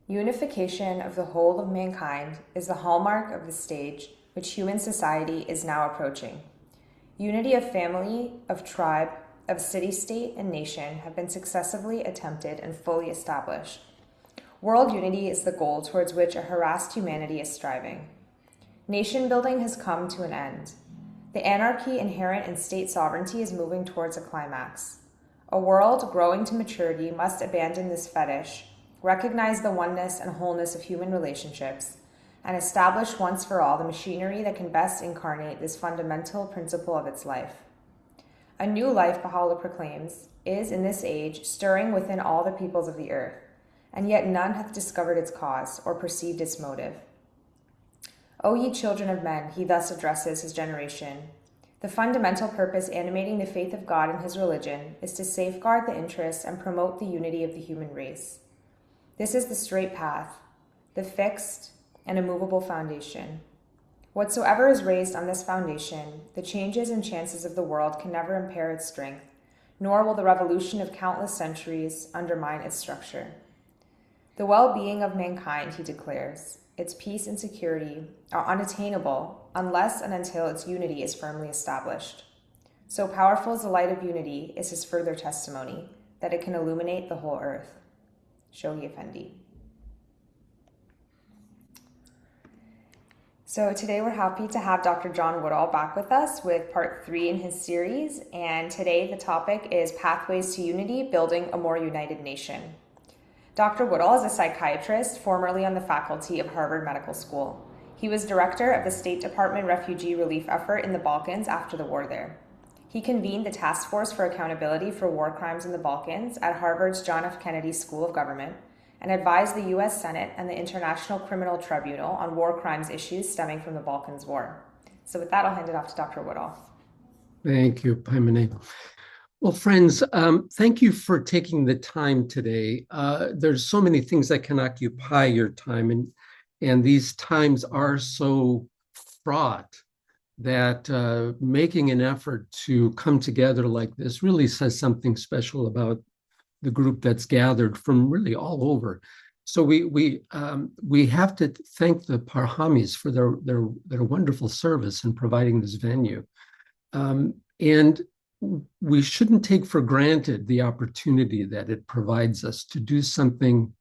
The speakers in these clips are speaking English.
Unification of the whole of mankind is the hallmark of the stage which human society is now approaching. Unity of family, of tribe, of city-state, and nation have been successively attempted and fully established. World unity is the goal towards which a harassed humanity is striving. Nation building has come to an end. The anarchy inherent in state sovereignty is moving towards a climax. A world growing to maturity must abandon this fetish, recognize the oneness and wholeness of human relationships, and establish once for all the machinery that can best incarnate this fundamental principle of its life. A new life, Baha'u'llah proclaims, is in this age stirring within all the peoples of the earth, and yet none hath discovered its cause or perceived its motive. O ye children of men, he thus addresses his generation. The fundamental purpose animating the faith of God and his religion is to safeguard the interests and promote the unity of the human race. This is the straight path, the fixed and immovable foundation. Whatsoever is raised on this foundation, the changes and chances of the world can never impair its strength, nor will the revolution of countless centuries undermine its structure. The well-being of mankind, he declares, its peace and security are unattainable unless and until its unity is firmly established. So powerful is the light of unity is his further testimony that it can illuminate the whole earth. Shogi Effendi. So today we're happy to have Dr. John Woodall back with us with part 3 in his series. And today the topic is Pathways to Unity, Building a More United Nation. Dr. Woodall is a psychiatrist formerly on the faculty of Harvard Medical School. He was director of the State Department refugee relief effort in the Balkans after the war there. He convened the Task Force for Accountability for War Crimes in the Balkans at Harvard's John F. Kennedy School of Government and advised the U.S. Senate and the International Criminal Tribunal on war crimes issues stemming from the Balkans War. So with that, I'll hand it off to Dr. Woodall. Thank you, Paimene. Well, friends, thank you for taking the time today. There's so many things that can occupy your time, and these times are so fraught that making an effort to come together like this really says something special about the group that's gathered from really all over. So we have to thank the Parhamis for their wonderful service in providing this venue, and we shouldn't take for granted the opportunity that it provides us to do something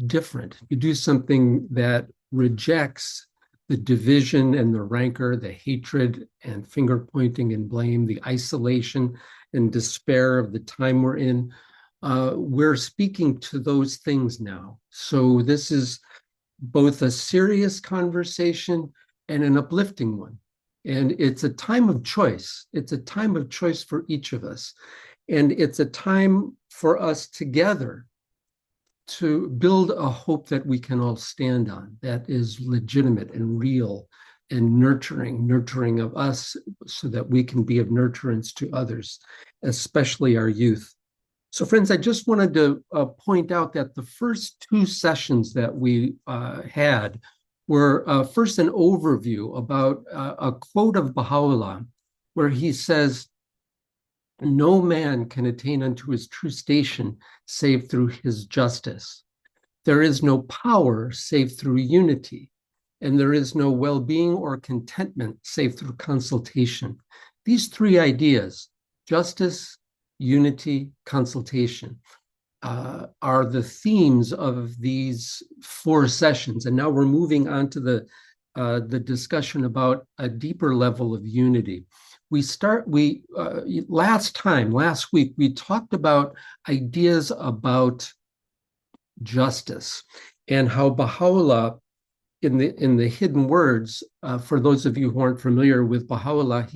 different, to do something that rejects the division and the rancor, the hatred and finger pointing and blame, the isolation and despair of the time we're in. We're speaking to those things now. So this is both a serious conversation and an uplifting one. And it's a time of choice. It's a time of choice for each of us. And it's a time for us together to build a hope that we can all stand on, that is legitimate and real and nurturing of us so that we can be of nurturance to others, especially our youth. So friends, I just wanted to point out that the first 2 sessions that we had were first an overview about a quote of Baha'u'llah, where he says, "No man can attain unto his true station save through his justice. There is no power save through unity, and there is no well-being or contentment save through consultation." These 3 ideas, justice, unity, consultation, are the themes of these 4 sessions. And now we're moving on to the discussion about a deeper level of unity. Last week, we talked about ideas about justice and how Baha'u'llah, in the hidden words, for those of you who aren't familiar with Baha'u'llah,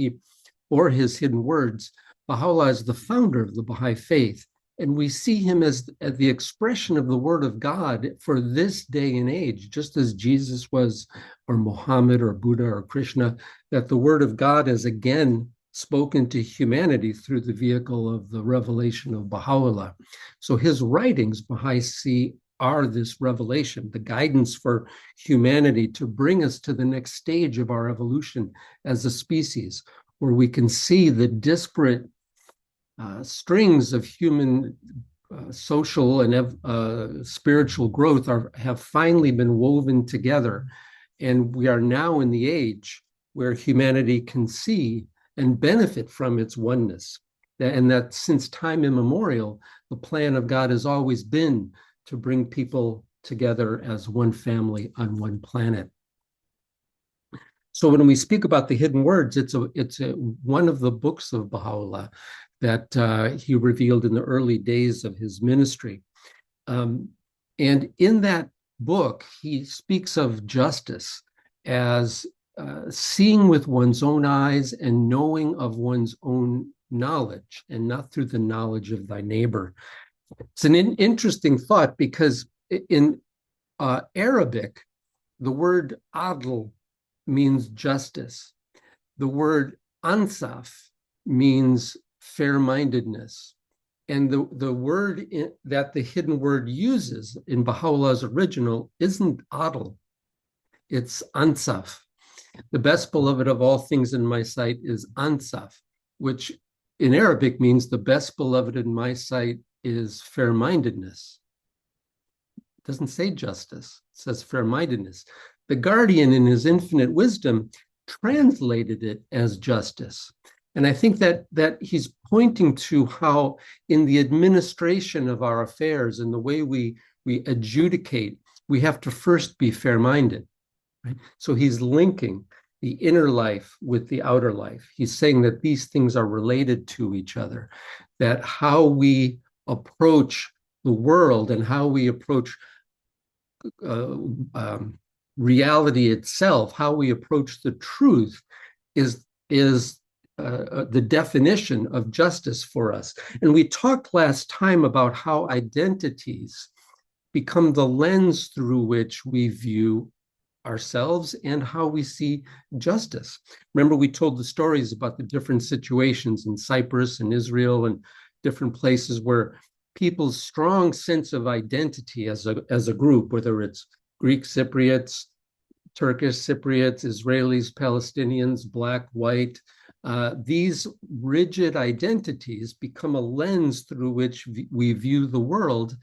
or his hidden words, Baha'u'llah is the founder of the Bahá'í Faith. And we see him as the expression of the word of God for this day and age, just as Jesus was, or Muhammad, or Buddha, or Krishna, that the word of God is again spoken to humanity through the vehicle of the revelation of Baha'u'llah. So his writings, Baha'i see, are this revelation, the guidance for humanity to bring us to the next stage of our evolution as a species, where we can see the disparate strings of human social and spiritual growth have finally been woven together. And we are now in the age where humanity can see and benefit from its oneness. And that since time immemorial, the plan of God has always been to bring people together as one family on one planet. So when we speak about the hidden words, it's one of the books of Baha'u'llah that he revealed in the early days of his ministry. And in that book, he speaks of justice as seeing with one's own eyes and knowing of one's own knowledge, and not through the knowledge of thy neighbor. It's an interesting thought, because in Arabic, the word adl means justice. The word ansaf means fair-mindedness. And the word that the hidden word uses in Baha'u'llah's original isn't adl, it's ansaf. The best beloved of all things in my sight is ansaf, which in Arabic means the best beloved in my sight is fair-mindedness. It doesn't say justice, it says fair-mindedness. The guardian, in his infinite wisdom, translated it as justice. And I think that he's pointing to how in the administration of our affairs and the way we adjudicate, we have to first be fair-minded. Right? So he's linking the inner life with the outer life. He's saying that these things are related to each other, that how we approach the world and how we approach reality itself, how we approach the truth is the definition of justice for us. And we talked last time about how identities become the lens through which we view ourselves and how we see justice. Remember, we told the stories about the different situations in Cyprus and Israel and different places where people's strong sense of identity as a group, whether it's Greek Cypriots, Turkish Cypriots, Israelis, Palestinians, black, white, these rigid identities become a lens through which we view the world,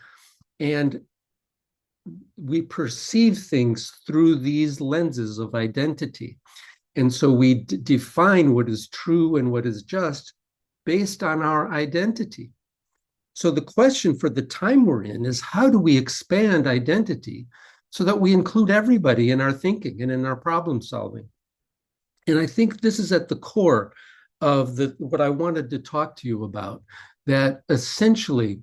and we perceive things through these lenses of identity. And so we define what is true and what is just based on our identity. So the question for the time we're in is, how do we expand identity so that we include everybody in our thinking and in our problem solving? And I think this is at the core of what I wanted to talk to you about, that essentially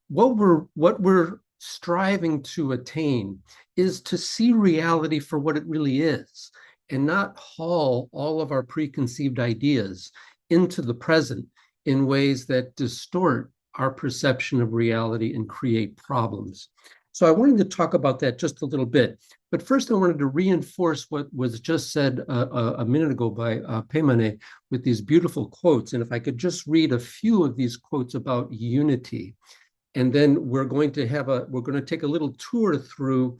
what we're striving to attain is to see reality for what it really is, and not haul all of our preconceived ideas into the present in ways that distort our perception of reality and create problems. So I wanted to talk about that just a little bit. But first, I wanted to reinforce what was just said a minute ago by Peymane with these beautiful quotes. And if I could just read a few of these quotes about unity. And then we're going to take a little tour through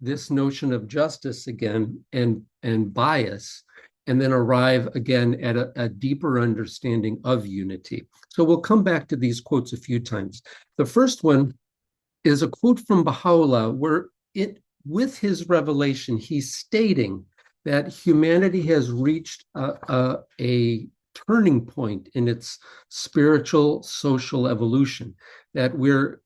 this notion of justice again and bias, and then arrive again at a deeper understanding of unity. So we'll come back to these quotes a few times. The first one is a quote from Baha'u'llah, where with his revelation, he's stating that humanity has reached a turning point in its spiritual, social evolution, that we're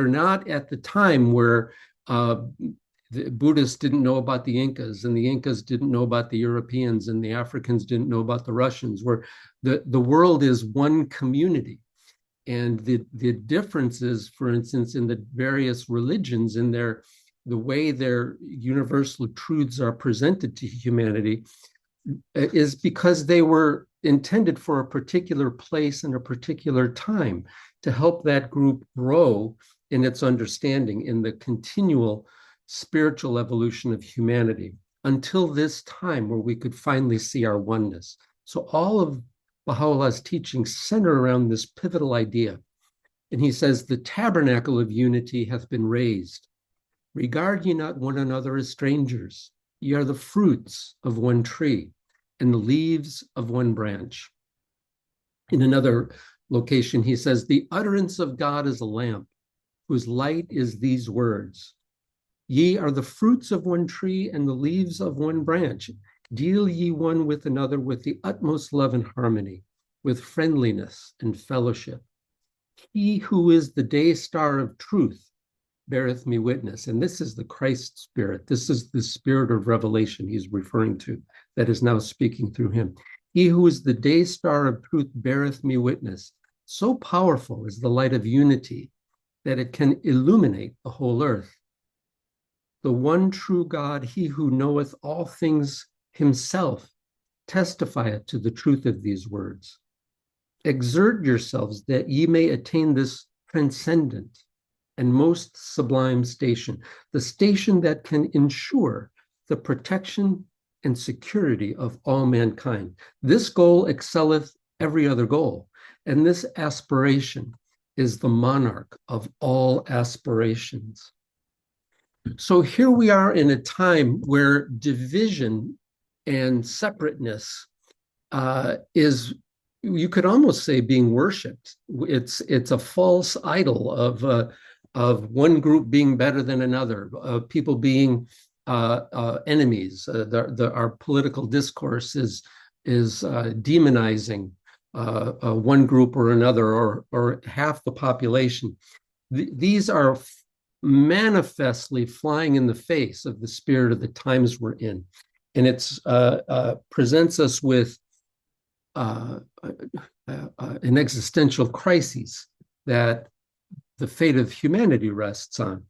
not at the time where the Buddhists didn't know about the Incas, and the Incas didn't know about the Europeans, and the Africans didn't know about the Russians, where the world is one community. And the differences, for instance, in the various religions, in the way their universal truths are presented to humanity, is because they were intended for a particular place and a particular time to help that group grow in its understanding in the continual spiritual evolution of humanity, until this time where we could finally see our oneness. So all of Baha'u'llah's teachings center around this pivotal idea. And he says, the tabernacle of unity hath been raised. Regard ye not one another as strangers. Ye are the fruits of one tree and the leaves of one branch. In another location, he says, the utterance of God is a lamp, whose light is these words. Ye are the fruits of one tree and the leaves of one branch. Deal ye one with another with the utmost love and harmony, with friendliness and fellowship. He who is the day star of truth beareth me witness. And this is the Christ spirit. This is the spirit of revelation he's referring to that is now speaking through him. He who is the day star of truth beareth me witness. So powerful is the light of unity that it can illuminate the whole earth. The one true God, he who knoweth all things himself, testifieth to the truth of these words. Exert yourselves that ye may attain this transcendent and most sublime station, the station that can ensure the protection and security of all mankind. This goal excelleth every other goal, and this aspiration is the monarch of all aspirations. So here we are in a time where division and separateness is, you could almost say, being worshipped. It's a false idol of one group being better than another, of people being enemies. Our political discourse is demonizing one group or another, or half the population. These are manifestly flying in the face of the spirit of the times we're in, and it's presents us with an existential crisis that the fate of humanity rests on.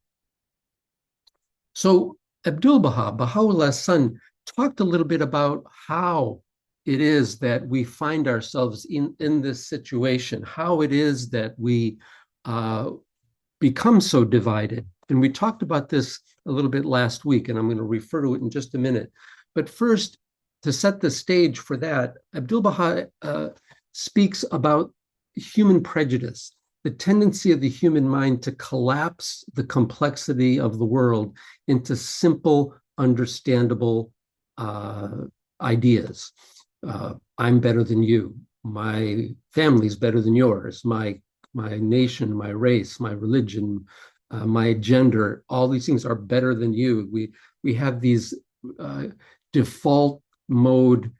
So Abdu'l-Baha, Baha'u'llah's son, talked a little bit about how it is that we find ourselves in this situation, how it is that we become so divided. And we talked about this a little bit last week, and I'm going to refer to it in just a minute. But first, to set the stage for that, Abdu'l-Baha speaks about human prejudice, the tendency of the human mind to collapse the complexity of the world into simple, understandable ideas. I'm better than you. My family's better than yours. My nation, my race, my religion, my gender, all these things are better than you. We have these default mode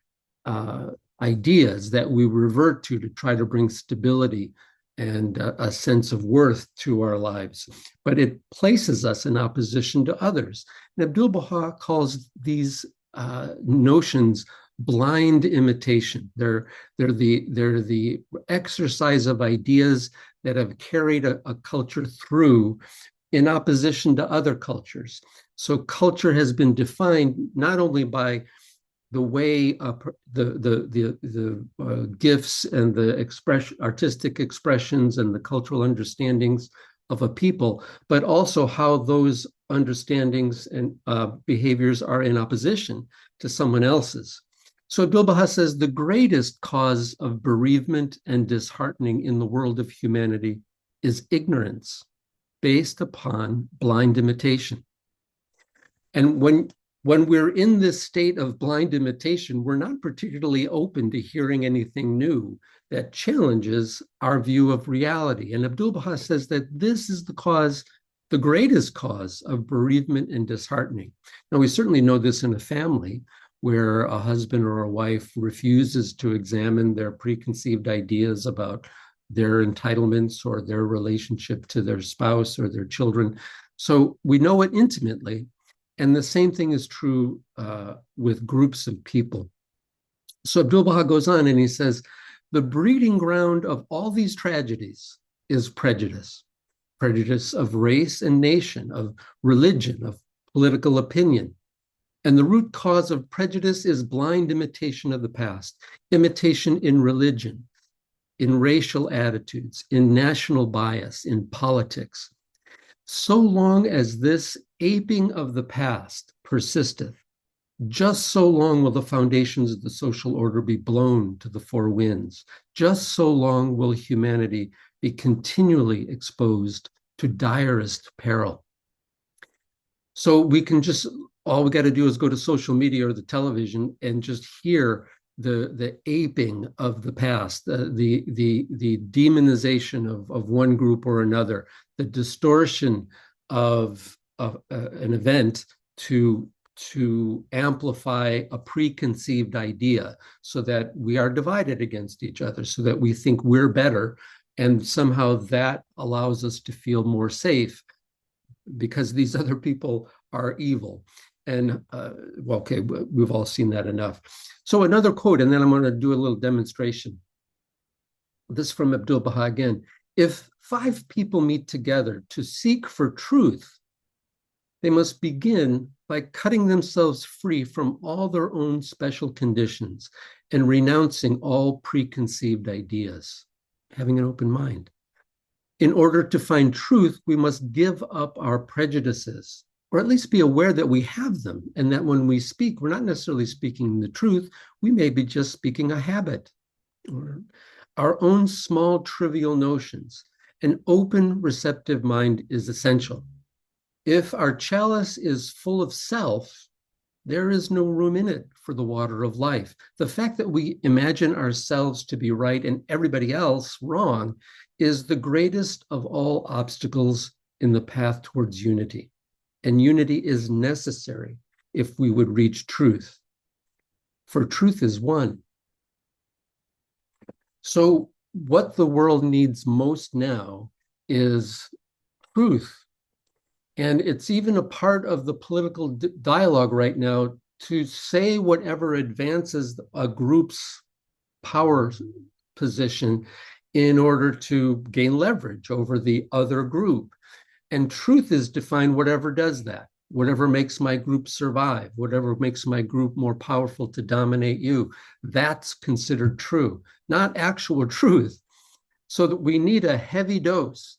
ideas that we revert to try to bring stability and a sense of worth to our lives. But it places us in opposition to others. And Abdu'l-Baha calls these notions blind imitation. They're the exercise of ideas that have carried a culture through in opposition to other cultures. So culture has been defined not only by the way the gifts and the artistic expressions and the cultural understandings of a people, but also how those understandings and behaviors are in opposition to someone else's. So Abdu'l-Baha says the greatest cause of bereavement and disheartening in the world of humanity is ignorance based upon blind imitation. And when we're in this state of blind imitation, we're not particularly open to hearing anything new that challenges our view of reality. And Abdu'l-Baha says that this is the greatest cause of bereavement and disheartening. Now, we certainly know this in a family where a husband or a wife refuses to examine their preconceived ideas about their entitlements or their relationship to their spouse or their children. So we know it intimately. And the same thing is true with groups of people. So Abdu'l-Baha goes on and he says, the breeding ground of all these tragedies is prejudice. Prejudice of race and nation, of religion, of political opinion. And the root cause of prejudice is blind imitation of the past, imitation in religion, in racial attitudes, in national bias, in politics. So long as this aping of the past persisteth, just so long will the foundations of the social order be blown to the four winds. Just so long will humanity be continually exposed to direst peril. So we can just, all we got to do is go to social media or the television and just hear the aping of the past, the demonization of one group or another, the distortion of an event to amplify a preconceived idea so that we are divided against each other, so that we think we're better. And somehow that allows us to feel more safe because these other people are evil. And well, okay, we've all seen that enough. So another quote, and then I'm going to do a little demonstration. This is from Abdul Baha again. If 5 people meet together to seek for truth, they must begin by cutting themselves free from all their own special conditions and renouncing all preconceived ideas, having an open mind. In order to find truth, we must give up our prejudices, or at least be aware that we have them, and that when we speak, we're not necessarily speaking the truth. We may be just speaking a habit or our own small, trivial notions. An open, receptive mind is essential. If our chalice is full of self, there is no room in it for the water of life. The fact that we imagine ourselves to be right and everybody else wrong is the greatest of all obstacles in the path towards unity. And unity is necessary if we would reach truth. For truth is one. So what the world needs most now is truth. And it's even a part of the political dialogue right now to say whatever advances a group's power position in order to gain leverage over the other group. And truth is defined whatever does that, whatever makes my group survive, whatever makes my group more powerful to dominate you. That's considered true, not actual truth. So that we need a heavy dose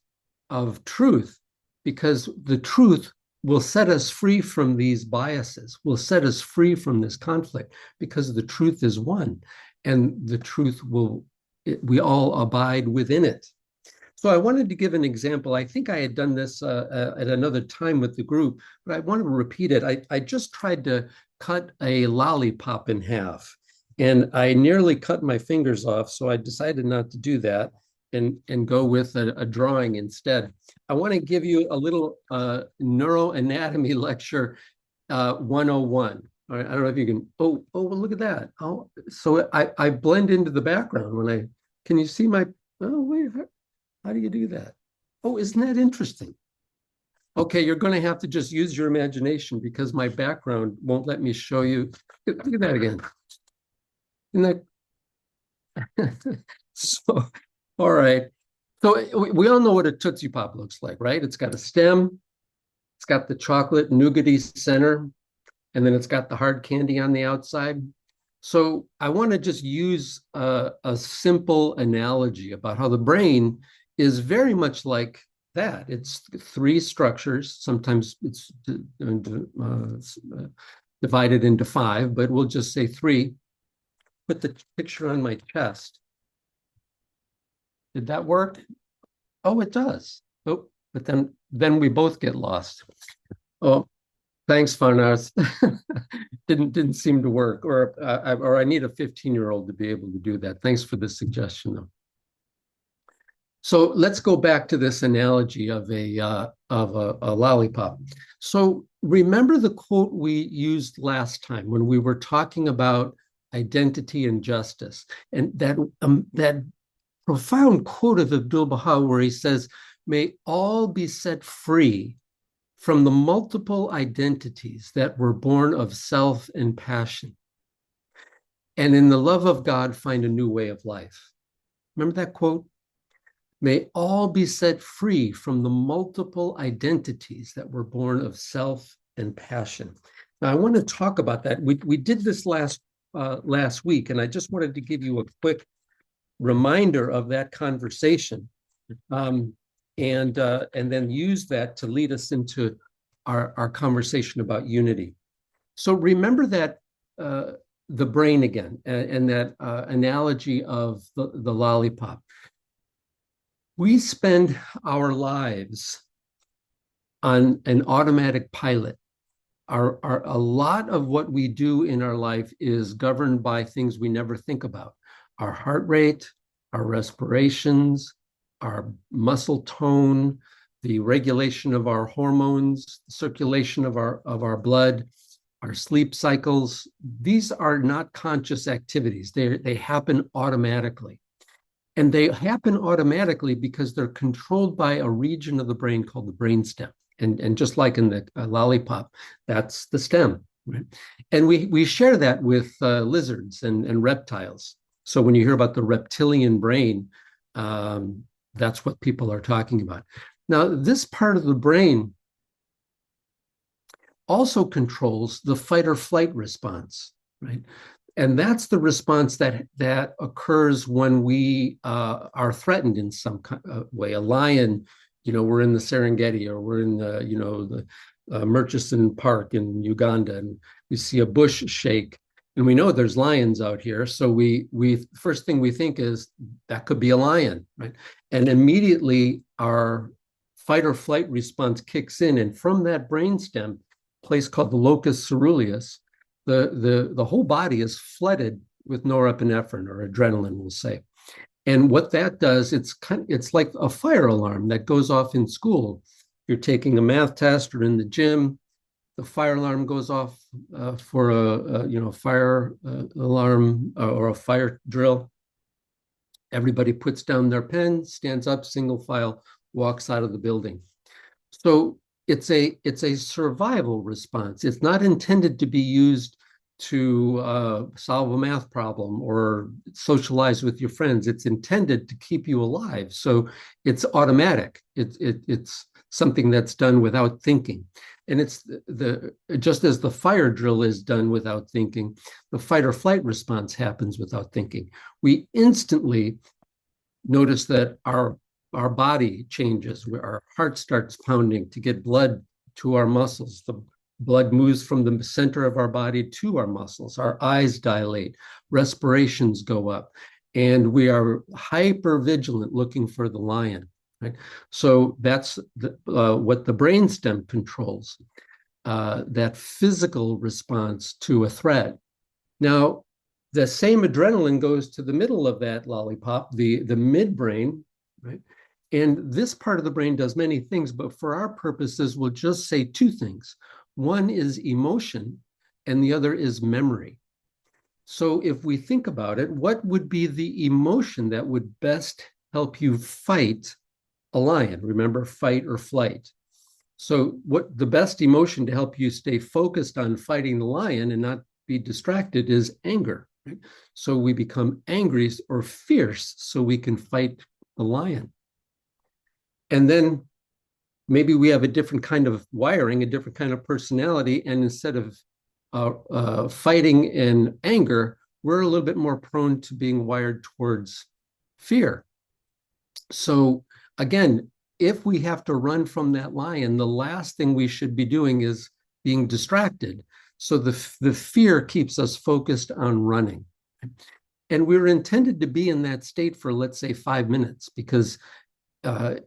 of truth, because the truth will set us free from these biases, will set us free from this conflict, because the truth is one, and the truth we all abide within it. So I wanted to give an example. I think I had done this at another time with the group, but I want to repeat it. I just tried to cut a lollipop in half, and I nearly cut my fingers off, so I decided not to do that and go with a drawing instead. I want to give you a little neuroanatomy lecture 101. All right, I don't know if you can, well, look at that. So I blend into the background when can you see my, oh, wait, how do you do that? Oh, isn't that interesting? Okay, you're going to have to just use your imagination because my background won't let me show you. Look at that again. Isn't that? So, all right. So we all know what a Tootsie Pop looks like, right? It's got a stem, it's got the chocolate nougaty center, and then it's got the hard candy on the outside. So I want to just use a simple analogy about how the brain is very much like that. It's 3 structures. Sometimes it's divided into 5, but we'll just say 3. Put the picture on my chest. Did that work? Oh, it does. Oh, but then we both get lost. Oh, thanks, Farnaz. Didn't seem to work, or I need a 15-year-old to be able to do that. Thanks for the suggestion, though. So let's go back to this analogy of a lollipop. So remember the quote we used last time when we were talking about identity and justice, and that profound quote of Abdul Baha where he says, "May all be set free from the multiple identities that were born of self and passion, and in the love of God find a new way of life." Remember that quote? May all be set free from the multiple identities that were born of self and passion. Now, I want to talk about that. We did this last week, and I just wanted to give you a quick reminder of that conversation, and then use that to lead us into our conversation about unity. So remember that the brain again, and that analogy of the lollipop. We spend our lives on an automatic pilot. a lot of what we do in our life is governed by things we never think about. Our heart rate, our respirations, our muscle tone, the regulation of our hormones, circulation of our blood, our sleep cycles. These are not conscious activities. They happen automatically. And they happen automatically because they're controlled by a region of the brain called the brainstem. And just like in the lollipop, that's the stem. Right? And we share that with lizards and reptiles. So when you hear about the reptilian brain, that's what people are talking about. Now, this part of the brain also controls the fight or flight response, right? And that's the response that occurs when we are threatened in some way. A lion, we're in the Serengeti, or we're in the Murchison Park in Uganda, and we see a bush shake, and we know there's lions out here. So we first thing we think is that could be a lion, right? And immediately our fight or flight response kicks in, and from that brainstem, a place called the locus ceruleus, the whole body is flooded with norepinephrine, or adrenaline, we'll say. And what that does, it's like a fire alarm that goes off in school. You're taking a math test or in the gym, the fire alarm goes off for a fire alarm or a fire drill. Everybody puts down their pen, stands up, single file, walks out of the building. So it's a survival response. It's not intended to be used to solve a math problem or socialize with your friends. It's intended to keep you alive. So it's automatic. It's something that's done without thinking. And it's just as the fire drill is done without thinking, the fight or flight response happens without thinking. We instantly notice that our body changes, where our heart starts pounding to get blood to our muscles. The blood moves from the center of our body to our muscles. Our eyes dilate, respirations go up, and we are hyper vigilant looking for the lion. Right? So that's what the brainstem controls, that physical response to a threat. Now, the same adrenaline goes to the middle of that lollipop, the midbrain, right? And this part of the brain does many things, but for our purposes, we'll just say two things. One is emotion, and the other is memory. So if we think about it, what would be the emotion that would best help you fight a lion? Remember, fight or flight. So what the best emotion to help you stay focused on fighting the lion and not be distracted is anger. Right? So we become angry or fierce so we can fight the lion. And then maybe we have a different kind of wiring, a different kind of personality, and instead of fighting in anger, we're a little bit more prone to being wired towards fear. So again, if we have to run from that lion, the last thing we should be doing is being distracted. So the fear keeps us focused on running. And we're intended to be in that state for, let's say, 5 minutes, because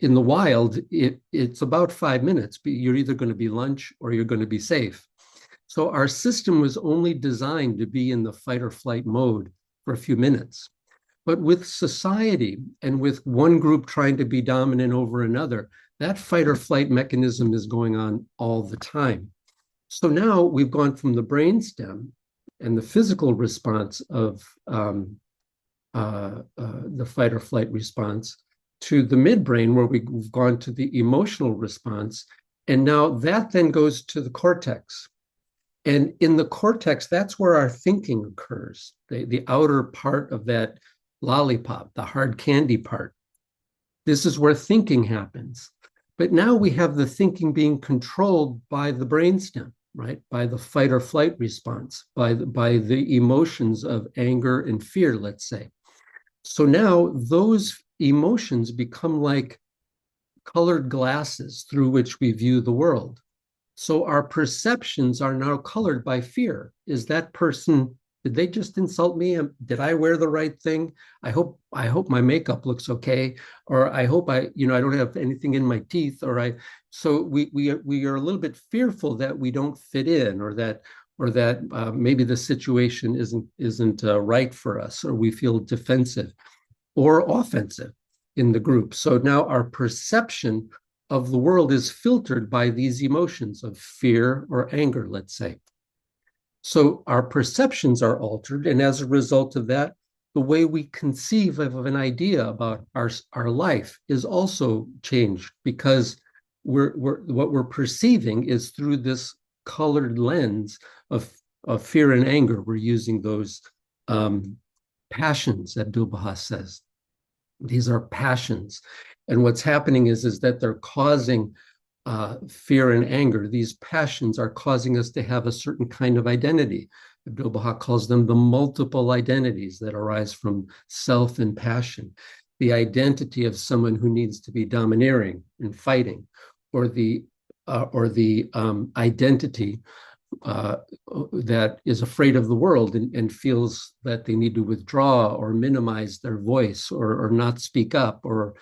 in the wild, it's about 5 minutes. You're either going to be lunch or you're going to be safe. So our system was only designed to be in the fight or flight mode for a few minutes. But with society and with one group trying to be dominant over another, that fight or flight mechanism is going on all the time. So now we've gone from the brainstem and the physical response of the fight or flight response to the midbrain, where we've gone to the emotional response. And now that then goes to the cortex. And in the cortex, that's where our thinking occurs, the outer part of that lollipop, the hard candy part. This is where thinking happens. But now we have the thinking being controlled by the brainstem, right? By the fight or flight response, by the emotions of anger and fear, let's say. So now those emotions become like colored glasses through which we view the world. So our perceptions are now colored by fear. Is that person Did they just insult me? Did I wear the right thing? I hope my makeup looks okay, or I hope I don't have anything in my teeth, so we are a little bit fearful that we don't fit in, or that maybe the situation isn't right for us, or we feel defensive or offensive in the group. So now our perception of the world is filtered by these emotions of fear or anger, let's say. So our perceptions are altered, and as a result of that, the way we conceive of an idea about our life is also changed, because what we're perceiving is through this colored lens of fear and anger. We're using those passions, Abdu'l-Baha says. These are passions. And what's happening is that they're causing fear and anger. These passions are causing us to have a certain kind of identity. Abdu'l-Baha calls them the multiple identities that arise from self and passion. The identity of someone who needs to be domineering and fighting, or the identity that is afraid of the world and feels that they need to withdraw or minimize their voice, or not speak up, or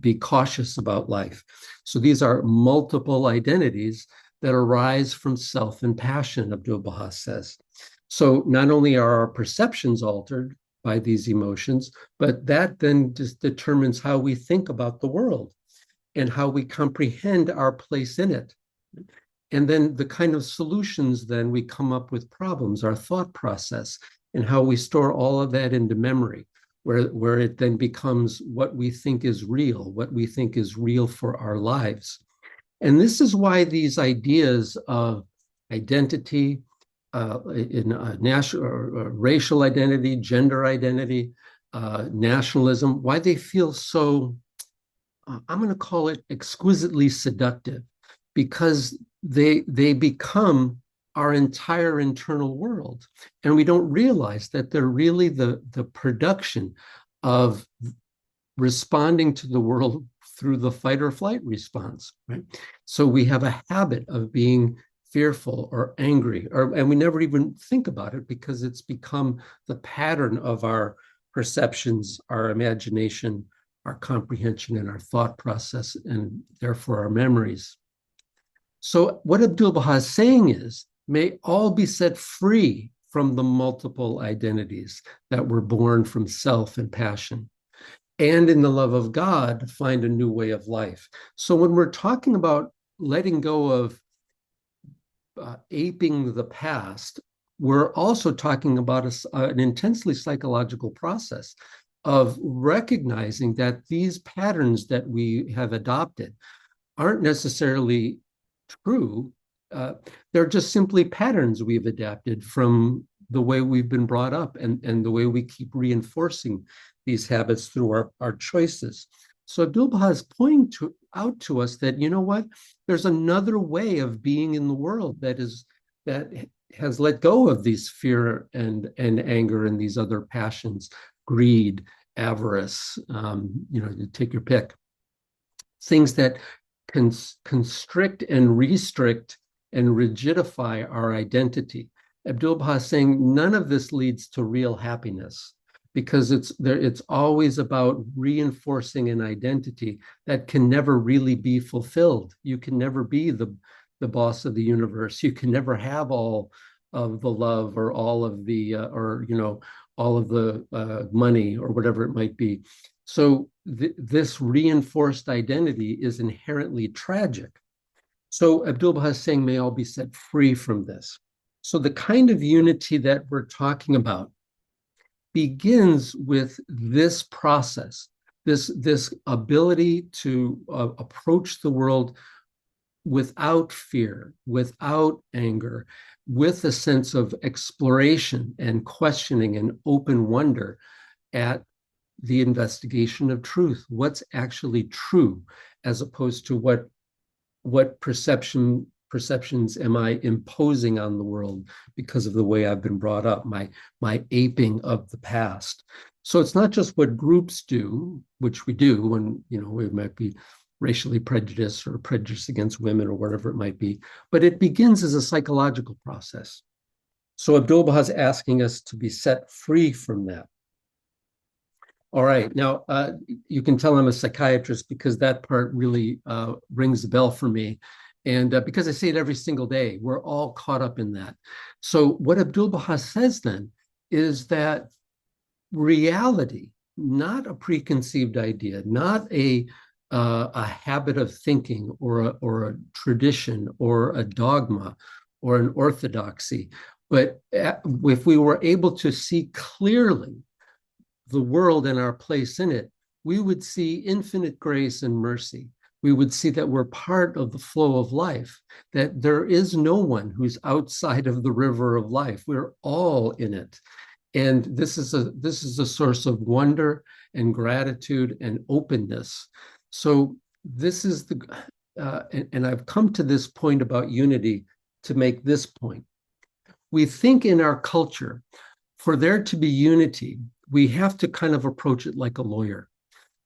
be cautious about life. So these are multiple identities that arise from self and passion, Abdu'l-Baha says. So not only are our perceptions altered by these emotions, but that then just determines how we think about the world and how we comprehend our place in it. And then the kind of solutions then we come up with problems, our thought process, and how we store all of that into memory, where it then becomes what we think is real for our lives. And this is why these ideas of identity, national or racial identity, gender identity, nationalism, why they feel so, I'm going to call it exquisitely seductive, because they become our entire internal world. And we don't realize that they're really the production of responding to the world through the fight or flight response, right? So we have a habit of being fearful or angry, and we never even think about it, because it's become the pattern of our perceptions, our imagination, our comprehension, and our thought process, and therefore our memories. So what Abdu'l-Baha is saying is, may all be set free from the multiple identities that were born from self and passion, and in the love of God, find a new way of life. So when we're talking about letting go of aping the past, we're also talking about an intensely psychological process of recognizing that these patterns that we have adopted aren't necessarily true. They're just simply patterns we've adapted from the way we've been brought up, and the way we keep reinforcing these habits through our choices. So Abdu'l-Baha is pointing out to us that, you know what, there's another way of being in the world that has let go of these fear and anger and these other passions, greed, avarice, take your pick. Things that constrict and restrict and rigidify our identity. Abdu'l-Baha is saying none of this leads to real happiness, because it's always about reinforcing an identity that can never really be fulfilled. You can never be the boss of the universe. You can never have all of the love, or all of the all of the money, or whatever it might be. So this reinforced identity is inherently tragic. So Abdu'l-Baha is saying, may all be set free from this. So the kind of unity that we're talking about begins with this process, this ability to approach the world without fear, without anger, with a sense of exploration and questioning and open wonder at the investigation of truth. What's actually true, as opposed to what perceptions am I imposing on the world because of the way I've been brought up, my aping of the past. So it's not just what groups do, which we do when, we might be racially prejudiced or prejudiced against women or whatever it might be, but it begins as a psychological process. So Abdu'l-Baha is asking us to be set free from that. All right. Now, you can tell I'm a psychiatrist because that part really rings the bell for me. And because I say it every single day, we're all caught up in that. So what Abdu'l-Baha says then is that reality, not a preconceived idea, not a habit of thinking or a tradition or a dogma or an orthodoxy, but if we were able to see clearly the world and our place in it, we would see infinite grace and mercy. We would see that we're part of the flow of life, that there is no one who's outside of the river of life. We're all in it. And this is a source of wonder and gratitude and openness. So this is and I've come to this point about unity to make this point. We think in our culture, for there to be unity, we have to kind of approach it like a lawyer.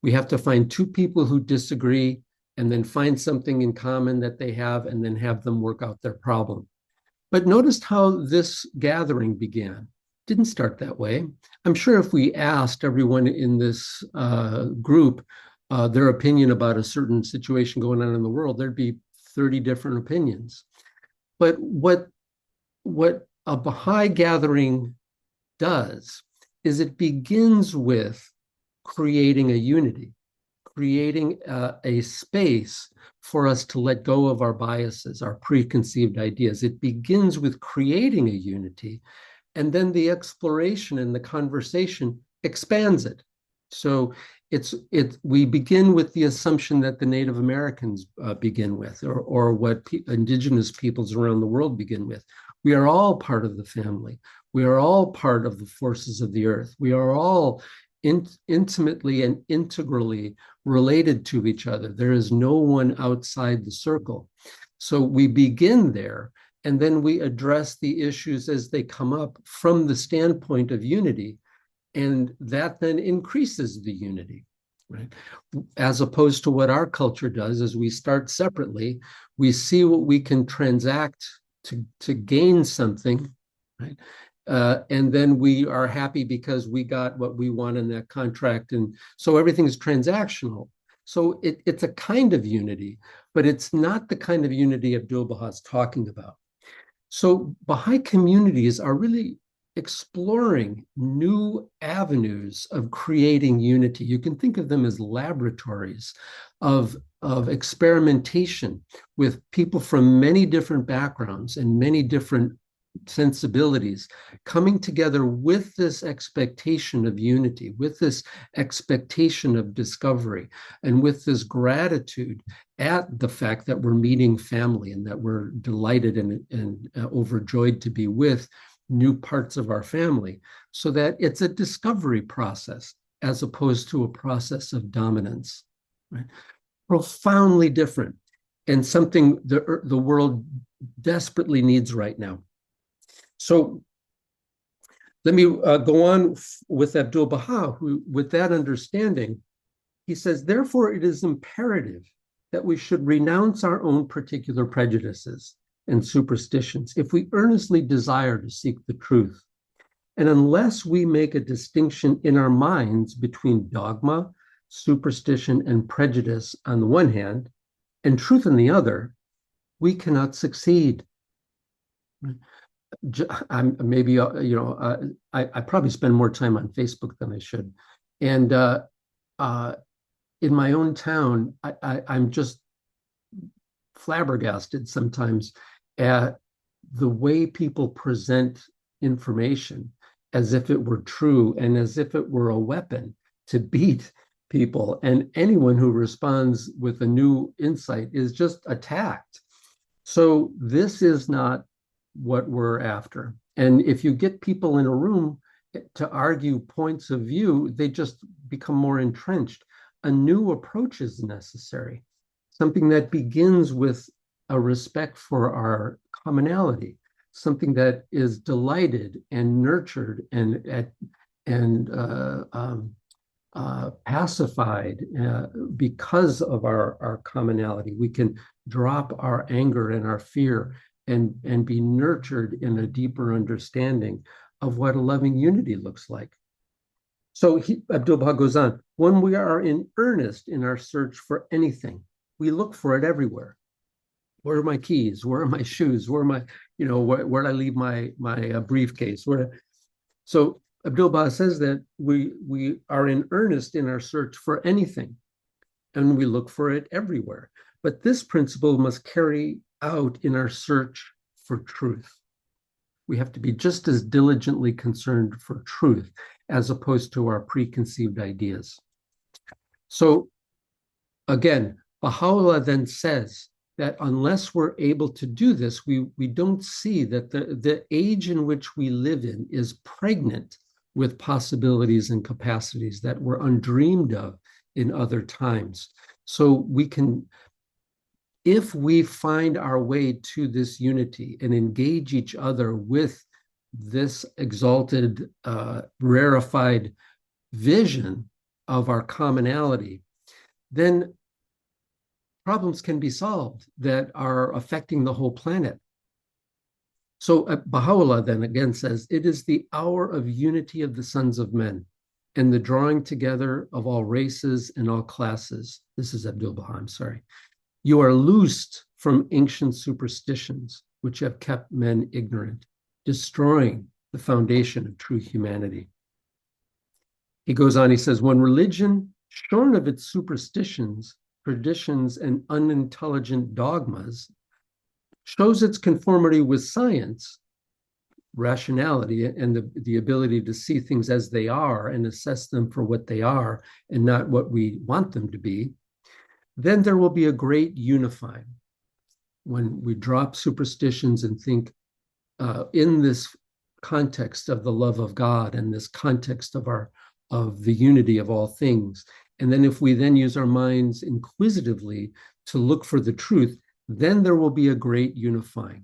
We have to find two people who disagree and then find something in common that they have and then have them work out their problem. But notice how this gathering began. Didn't start that way. I'm sure if we asked everyone in this group their opinion about a certain situation going on in the world, there'd be 30 different opinions. But what a Baha'i gathering does is it begins with creating a unity, creating a space for us to let go of our biases, our preconceived ideas. It begins with creating a unity, and then the exploration and the conversation expands it. So we begin with the assumption that the Native Americans begin with, or what indigenous peoples around the world begin with. We are all part of the family. We are all part of the forces of the earth. We are all intimately and integrally related to each other. There is no one outside the circle. So we begin there, and then we address the issues as they come up from the standpoint of unity, and that then increases the unity, right? As opposed to what our culture does, is we start separately, we see what we can transact to gain something, right? And then we are happy because we got what we want in that contract. And so everything's transactional. So it's a kind of unity, but it's not the kind of unity Abdu'l-Baha is talking about. So Baha'i communities are really exploring new avenues of creating unity. You can think of them as laboratories of experimentation with people from many different backgrounds and many different sensibilities coming together with this expectation of unity, with this expectation of discovery, and with this gratitude at the fact that we're meeting family and that we're delighted and overjoyed to be with new parts of our family, so that it's a discovery process as opposed to a process of dominance, right? Profoundly different, and something the world desperately needs right now. So let me go on with Abdu'l-Baha, who, with that understanding, he says, therefore, it is imperative that we should renounce our own particular prejudices and superstitions if we earnestly desire to seek the truth. And unless we make a distinction in our minds between dogma, superstition, and prejudice on the one hand, and truth on the other, we cannot succeed. Maybe, I probably spend more time on Facebook than I should. And in my own town, I'm just flabbergasted sometimes at the way people present information as if it were true and as if it were a weapon to beat people. And anyone who responds with a new insight is just attacked. So this is not what we're after. And if you get people in a room to argue points of view, they just become more entrenched. A new approach is necessary, something that begins with a respect for our commonality, something that is delighted and nurtured and pacified because of our commonality. We can drop our anger and our fear and be nurtured in a deeper understanding of what a loving unity looks like. So Abdu'l-Baha goes on, when we are in earnest in our search for anything, we look for it everywhere. Where are my keys? Where are my shoes? Where are my, where did I leave my briefcase? So Abdu'l-Baha says that we are in earnest in our search for anything, and we look for it everywhere. But this principle must carry out in our search for truth. We have to be just as diligently concerned for truth as opposed to our preconceived ideas. So again, Baha'u'llah then says that unless we're able to do this, we don't see that the age in which we live in is pregnant with possibilities and capacities that were undreamed of in other times. So we can, if we find our way to this unity and engage each other with this exalted, rarefied vision of our commonality, then problems can be solved that are affecting the whole planet. So Baha'u'llah then again says, it is the hour of unity of the sons of men and the drawing together of all races and all classes. This is Abdu'l-Baha, I'm sorry. You are loosed from ancient superstitions which have kept men ignorant, destroying the foundation of true humanity. He goes on, he says, when religion, shorn of its superstitions, traditions, and unintelligent dogmas, shows its conformity with science, rationality, and the ability to see things as they are and assess them for what they are and not what we want them to be, then there will be a great unifying. When we drop superstitions and think in this context of the love of God and this context of the unity of all things, and then if we then use our minds inquisitively to look for the truth, then there will be a great unifying,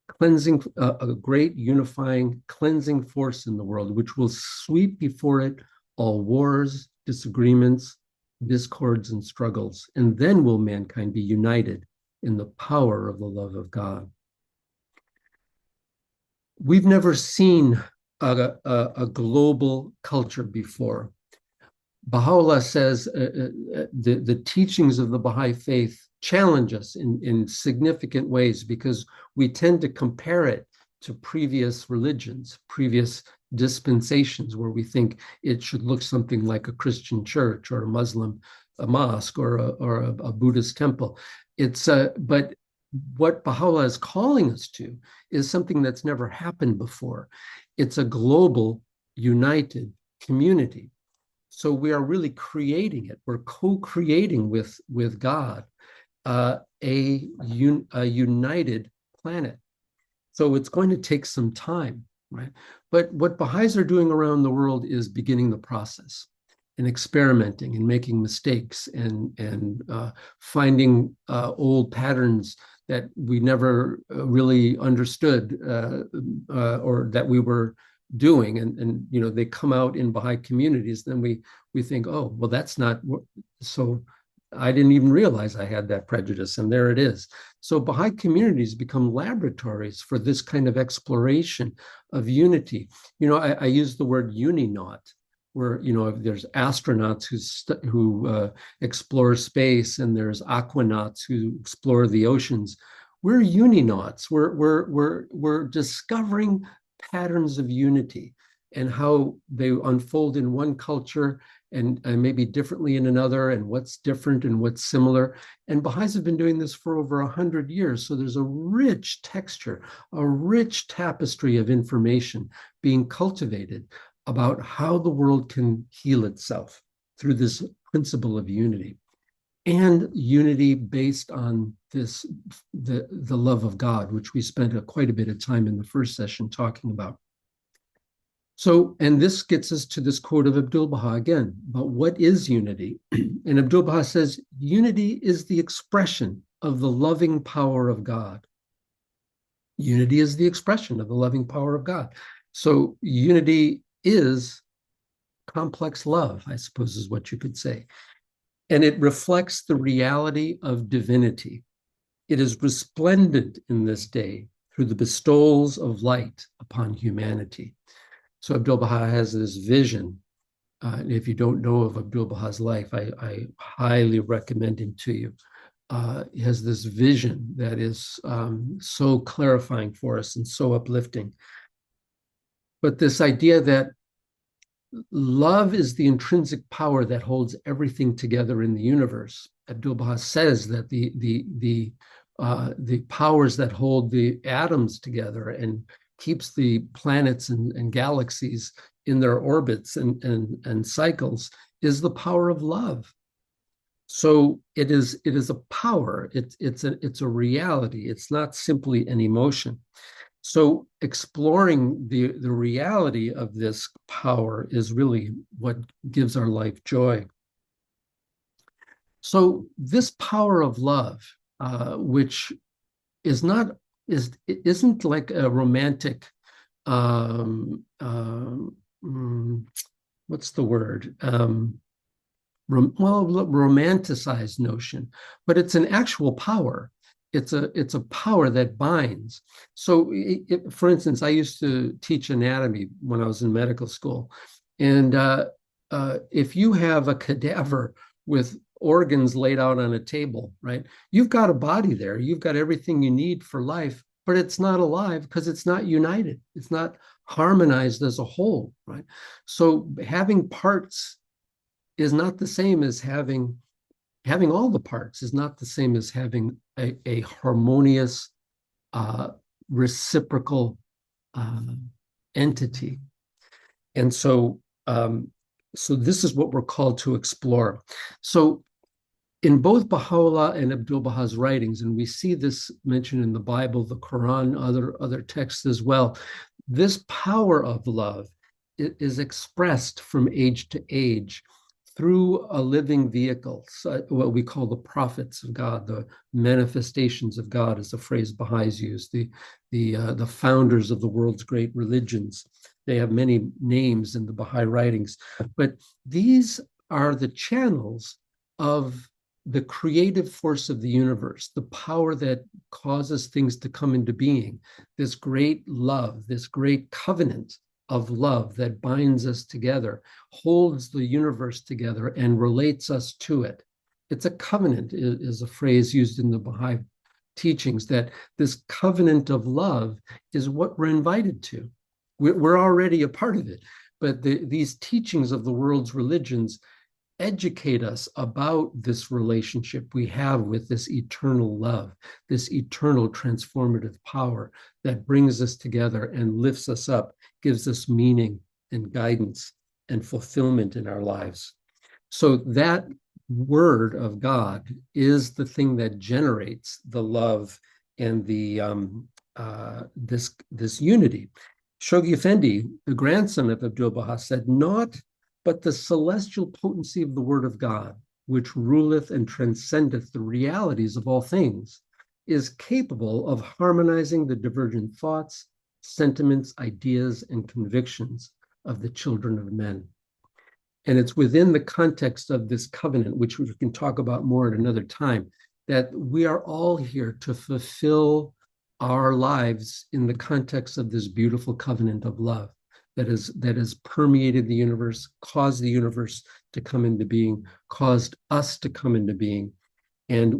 cleansing, a great unifying, cleansing force in the world, which will sweep before it all wars, disagreements, discords, and struggles. And then will mankind be united in the power of the love of God. We've never seen a global culture before. Baha'u'llah says the teachings of the Baha'i faith challenge us in significant ways because we tend to compare it to previous religions, previous dispensations where we think it should look something like a Christian church or a mosque or a Buddhist temple. But what Baha'u'llah is calling us to is something that's never happened before. It's a global, united community. So we are really creating it. We're co-creating with God a united planet. So it's going to take some time, right? But what Baha'is are doing around the world is beginning the process and experimenting and making mistakes and finding old patterns that we never really understood or that we were doing, and they come out in Baha'i communities. Then we think, oh, well, that's not so. I didn't even realize I had that prejudice, and there it is. So Baha'i communities become laboratories for this kind of exploration of unity. I use the word uninaut, where there's astronauts who explore space, and there's aquanauts who explore the oceans. We're uninauts. We're discovering patterns of unity and how they unfold in one culture and maybe differently in another, and what's different and what's similar. And Baha'is have been doing this for over 100 years. So there's a rich texture, a rich tapestry of information being cultivated about how the world can heal itself through this principle of unity. And unity based on the love of God, which we spent quite a bit of time in the first session talking about. So, and this gets us to this quote of Abdu'l-Baha again, but what is unity? And Abdu'l-Baha says, unity is the expression of the loving power of God. Unity is the expression of the loving power of God. So unity is complex love, I suppose is what you could say. And it reflects the reality of divinity It is resplendent in this day through the bestowals of light upon humanity. So Abdu'l-Baha has this vision. If you don't know of Abdu'l-Baha's life, I highly recommend him to you. He has this vision that is so clarifying for us and so uplifting. But this idea that love is the intrinsic power that holds everything together in the universe. Abdu'l-Baha says that the powers that hold the atoms together and keeps the planets and galaxies in their orbits and cycles is the power of love. So it is a power. It's a reality. It's not simply an emotion. So exploring the reality of this power is really what gives our life joy. So this power of love, which isn't like a romantic, what's the word? Romanticized notion, but it's an actual power. It's a power that binds. So, for instance, I used to teach anatomy when I was in medical school, and if you have a cadaver with organs laid out on a table, right? You've got a body there. You've got everything you need for life, but it's not alive because it's not united. It's not harmonized as a whole, right? So having parts is not the same as having all the parts is not the same as having a harmonious, reciprocal entity. And so this is what we're called to explore. So in both Baha'u'llah and Abdu'l-Baha's writings, and we see this mentioned in the Bible, the Quran, other texts as well, this power of love is expressed from age to age through a living vehicle, so what we call the prophets of God, the manifestations of God, is a phrase Baha'is use, the founders of the world's great religions. They have many names in the Baha'i writings, but these are the channels of the creative force of the universe, the power that causes things to come into being, this great love, this great covenant of love that binds us together, holds the universe together, and relates us to it. It's a covenant, is a phrase used in the Baha'i teachings, that this covenant of love is what we're invited to. We're already a part of it, but these teachings of the world's religions educate us about this relationship we have with this eternal love, this eternal transformative power that brings us together and lifts us up, gives us meaning and guidance and fulfillment in our lives. So that word of God is the thing that generates the love and the this unity. Shoghi Effendi, the grandson of Abdu'l-Baha, said, "Naught but the celestial potency of the word of God, which ruleth and transcendeth the realities of all things, is capable of harmonizing the divergent thoughts, sentiments, ideas, and convictions of the children of men." And it's within the context of this covenant, which we can talk about more at another time, that we are all here to fulfill our lives in the context of this beautiful covenant of love that has permeated the universe, caused the universe to come into being, caused us to come into being. And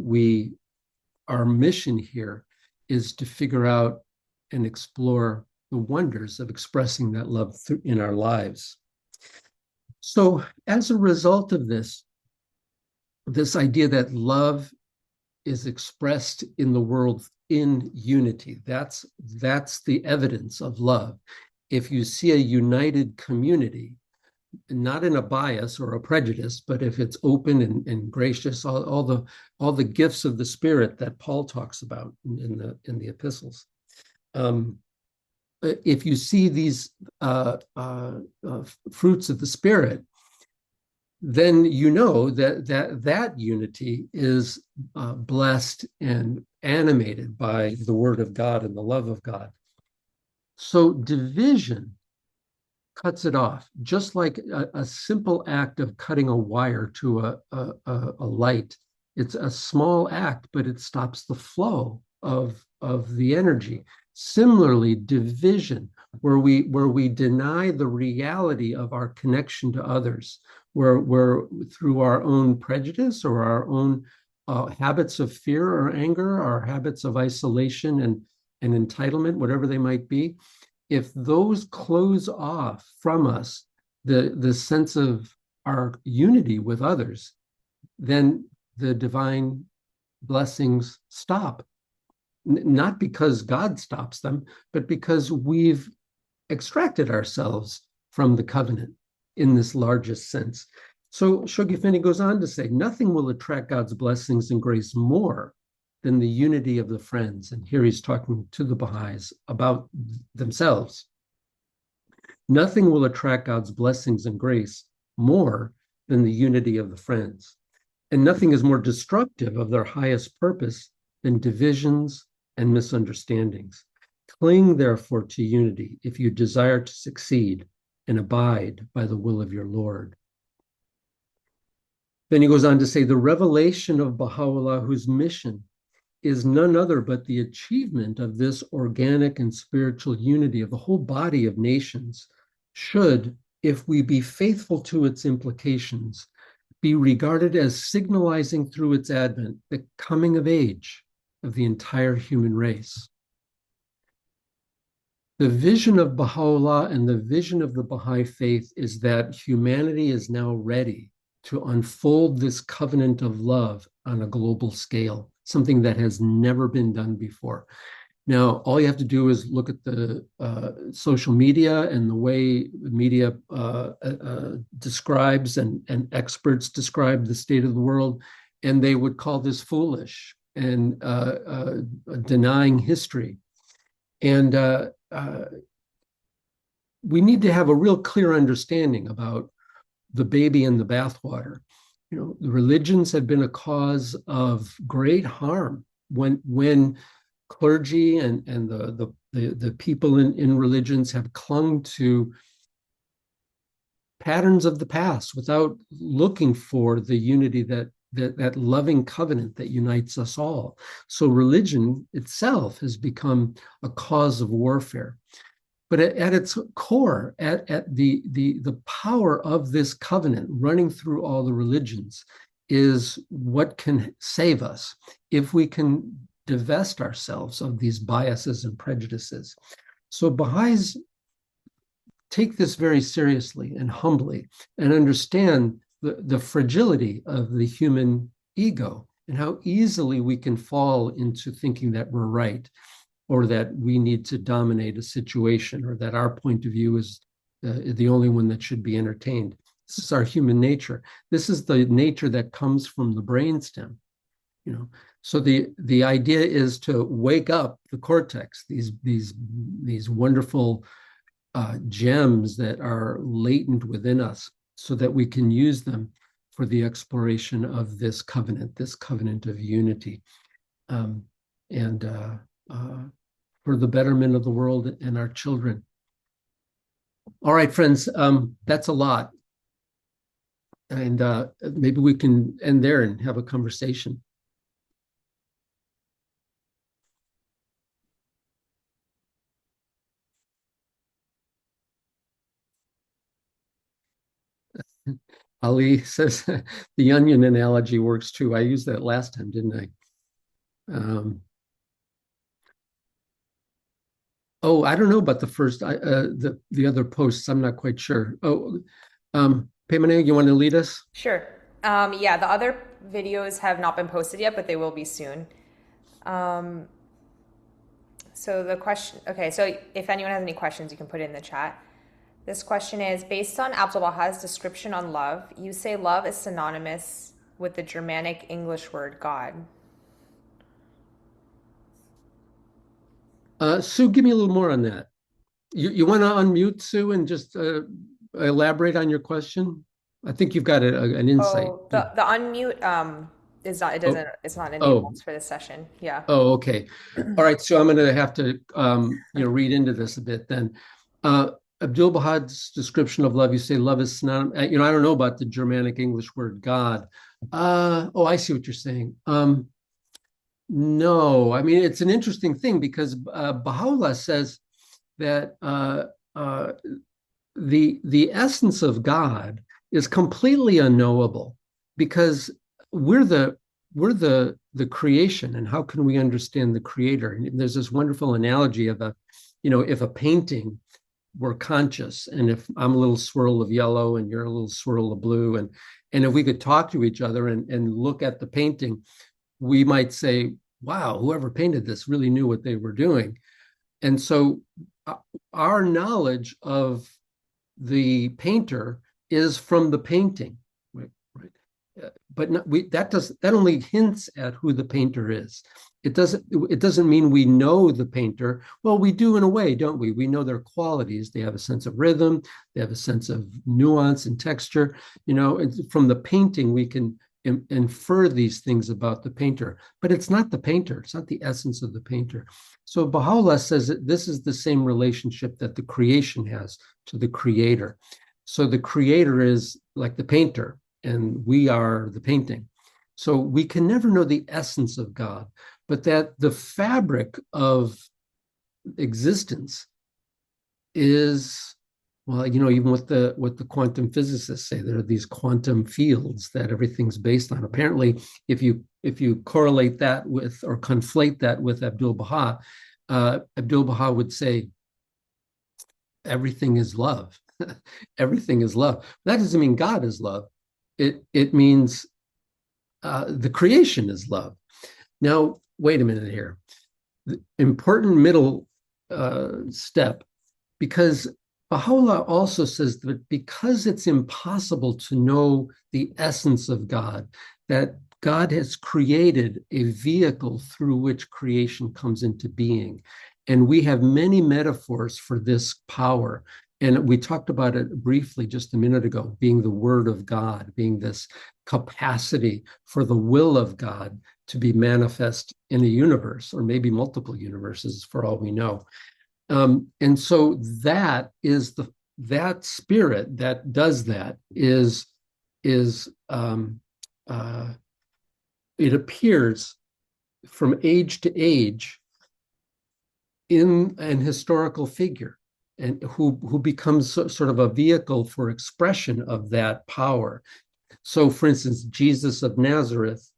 our mission here is to figure out and explore the wonders of expressing that love in our lives. So as a result of this idea that love is expressed in the world in unity, that's the evidence of love. If you see a united community, not in a bias or a prejudice, but if it's open and gracious, all the gifts of the Spirit that Paul talks about in the epistles. If you see these fruits of the Spirit, then you know that unity is blessed and animated by the Word of God and the love of God. So division cuts it off, just like a simple act of cutting a wire to a light It's a small act, but it stops the flow of the energy. Similarly, division, where we deny the reality of our connection to others, where through our own prejudice or our own habits of fear or anger, our habits of isolation and entitlement, whatever they might be, if those close off from us the sense of our unity with others, then the divine blessings stop. Not because God stops them, but because we've extracted ourselves from the covenant in this largest sense. So Shoghi Effendi goes on to say, nothing will attract God's blessings and grace more than the unity of the friends. And here he's talking to the Baha'is about themselves. Nothing will attract God's blessings and grace more than the unity of the friends. And nothing is more destructive of their highest purpose than divisions and misunderstandings. Cling, therefore, to unity if you desire to succeed and abide by the will of your Lord. Then he goes on to say, the revelation of Baha'u'llah, whose mission is none other but the achievement of this organic and spiritual unity of the whole body of nations, should, if we be faithful to its implications, be regarded as signalizing through its advent the coming of age of the entire human race. The vision of Baha'u'llah and the vision of the Baha'i Faith is that humanity is now ready to unfold this covenant of love on a global scale, something that has never been done before. Now, all you have to do is look at the social media and the way the media describes and experts describe the state of the world, and they would call this foolish and denying history. And we need to have a real clear understanding about the baby in the bathwater. You know, the religions have been a cause of great harm when clergy and the people in religions have clung to patterns of the past without looking for the unity that loving covenant that unites us all. So religion itself has become a cause of warfare. But at its core, at the power of this covenant running through all the religions is what can save us if we can divest ourselves of these biases and prejudices. So Baha'is take this very seriously and humbly and understand the fragility of the human ego and how easily we can fall into thinking that we're right, or that we need to dominate a situation, or that our point of view is the only one that should be entertained. This is our human nature. This is the nature that comes from the brainstem, you know. So the idea is to wake up the cortex, these wonderful gems that are latent within us, so that we can use them for the exploration of this covenant of unity, and for the betterment of the world and our children. All right, friends, that's a lot. And maybe we can end there and have a conversation. Ali says the onion analogy works too. I used that last time, didn't I? Oh, I don't know about the first, the other posts. I'm not quite sure. Oh, Pemane, you want to lead us? Sure. Yeah, the other videos have not been posted yet, but they will be soon. So the question, okay, so if anyone has any questions, you can put it in the chat. This question is, based on Abdul Baha's description on love, you say love is synonymous with the Germanic English word God. Sue, give me a little more on that. You want to unmute, Sue, and just elaborate on your question? I think you've got an insight. Oh, the unmute is not, it doesn't, it's not enabled for this session. Yeah. Oh, okay. All right. So I'm going to have to read into this a bit then. Abdul Baha's description of love, you say love is synonymous. I don't know about the Germanic English word God, Oh, I see what you're saying. No, I mean, it's an interesting thing because Baha'u'llah says that uh, the essence of God is completely unknowable because we're the we're the creation, and how can we understand the creator? And there's this wonderful analogy of if a painting were conscious, and if I'm a little swirl of yellow and you're a little swirl of blue, and if we could talk to each other and look at the painting, we might say, wow, whoever painted this really knew what they were doing. And so uh, our knowledge of the painter is from the painting, right? Right. But not, that only hints at who the painter is. It doesn't mean we know the painter. Well, we do in a way, don't we? We know their qualities. They have a sense of rhythm. They have a sense of nuance and texture. From the painting, we can infer these things about the painter, but it's not the painter. It's not the essence of the painter. So Baha'u'llah says that this is the same relationship that the creation has to the creator. So the creator is like the painter, and we are the painting. So we can never know the essence of God, but that the fabric of existence is, well, even what the quantum physicists say, there are these quantum fields that everything's based on. Apparently, if you correlate that with or conflate that with Abdul-Baha, Abdul-Baha would say everything is love. Everything is love. That doesn't mean God is love. It means the creation is love. Now, wait a minute here. The important middle step, because Baha'u'llah also says that because it's impossible to know the essence of God, that God has created a vehicle through which creation comes into being. And we have many metaphors for this power. And we talked about it briefly just a minute ago, being the word of God, being this capacity for the will of God to be manifest in a universe, or maybe multiple universes for all we know. And so that spirit that does that is it appears from age to age in an historical figure, and who becomes sort of a vehicle for expression of that power. So, for instance, Jesus of Nazareth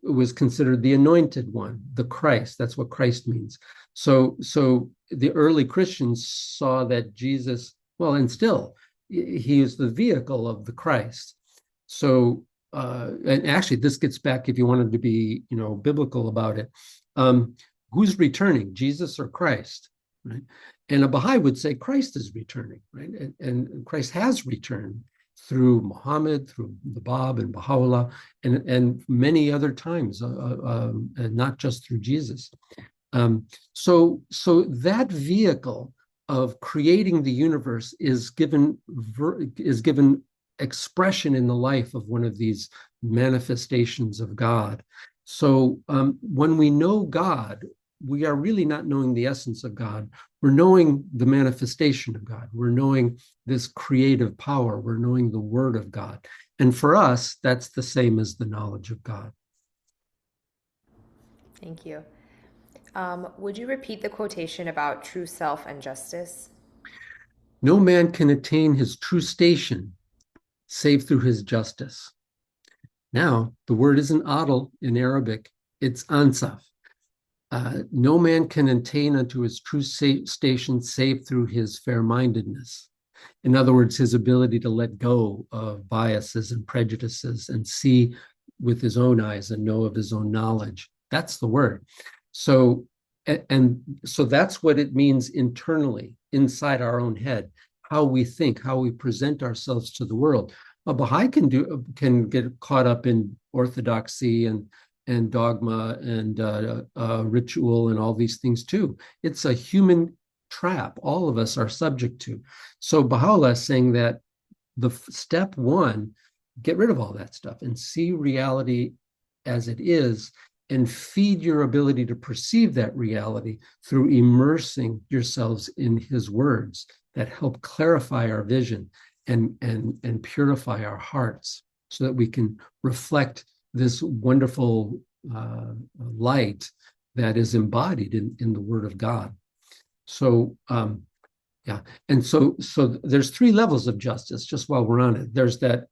was considered the anointed one, the Christ. That's what Christ means. So the early Christians saw that Jesus, well, and still, he is the vehicle of the Christ. So, and actually, this gets back, if you wanted to be, biblical about it, who's returning, Jesus or Christ, right? And a Baha'i would say Christ is returning, right? And Christ has returned through Muhammad, through the Bab and Baha'u'llah, and many other times, and not just through Jesus. So that vehicle of creating the universe is given expression in the life of one of these manifestations of God. So when we know God, we are really not knowing the essence of God. We're knowing the manifestation of God. We're knowing this creative power. We're knowing the word of God. And for us, that's the same as the knowledge of God. Thank you. Would you repeat the quotation about true self and justice? No man can attain his true station save through his justice. Now, the word isn't adl in Arabic, it's ansaf. No man can attain unto his true station save through his fair-mindedness. In other words, his ability to let go of biases and prejudices and see with his own eyes and know of his own knowledge. That's the word. So that's what it means internally, inside our own head, how we think, how we present ourselves to the world. A Baha'i can get caught up in orthodoxy and dogma and ritual and all these things too. It's a human trap all of us are subject to. So Baha'u'llah is saying that the step one, get rid of all that stuff and see reality as it is, and feed your ability to perceive that reality through immersing yourselves in his words that help clarify our vision and purify our hearts so that we can reflect this wonderful light that is embodied in the Word of God. So yeah, and so there's three levels of justice. Just while we're on it, there's that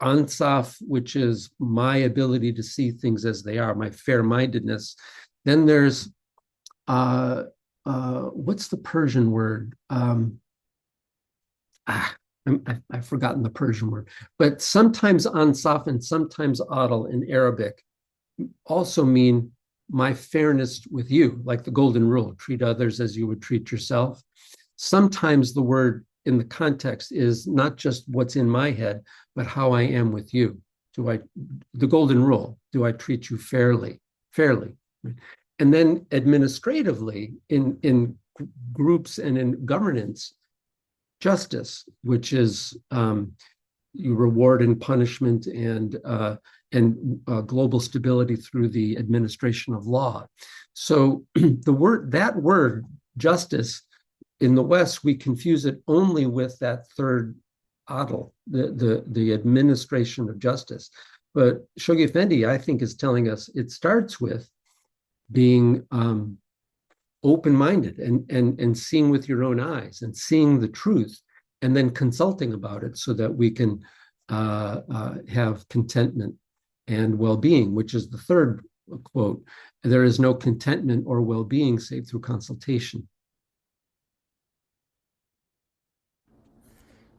ansaf, which is my ability to see things as they are, my fair-mindedness. Then there's what's the Persian word? I've forgotten the Persian word, but sometimes ansaf and sometimes adl in Arabic also mean my fairness with you, like the golden rule, treat others as you would treat yourself. Sometimes the word in the context is not just what's in my head, but how I am with you. The golden rule, do I treat you fairly? And then administratively, in groups and in governance, justice, which is you reward and punishment and global stability through the administration of law. So that word justice, in the West, we confuse it only with that third adl, the administration of justice. But Shoghi Effendi, I think, is telling us it starts with being open-minded and seeing with your own eyes and seeing the truth and then consulting about it so that we can have contentment and well-being, which is the third quote. There is no contentment or well-being save through consultation.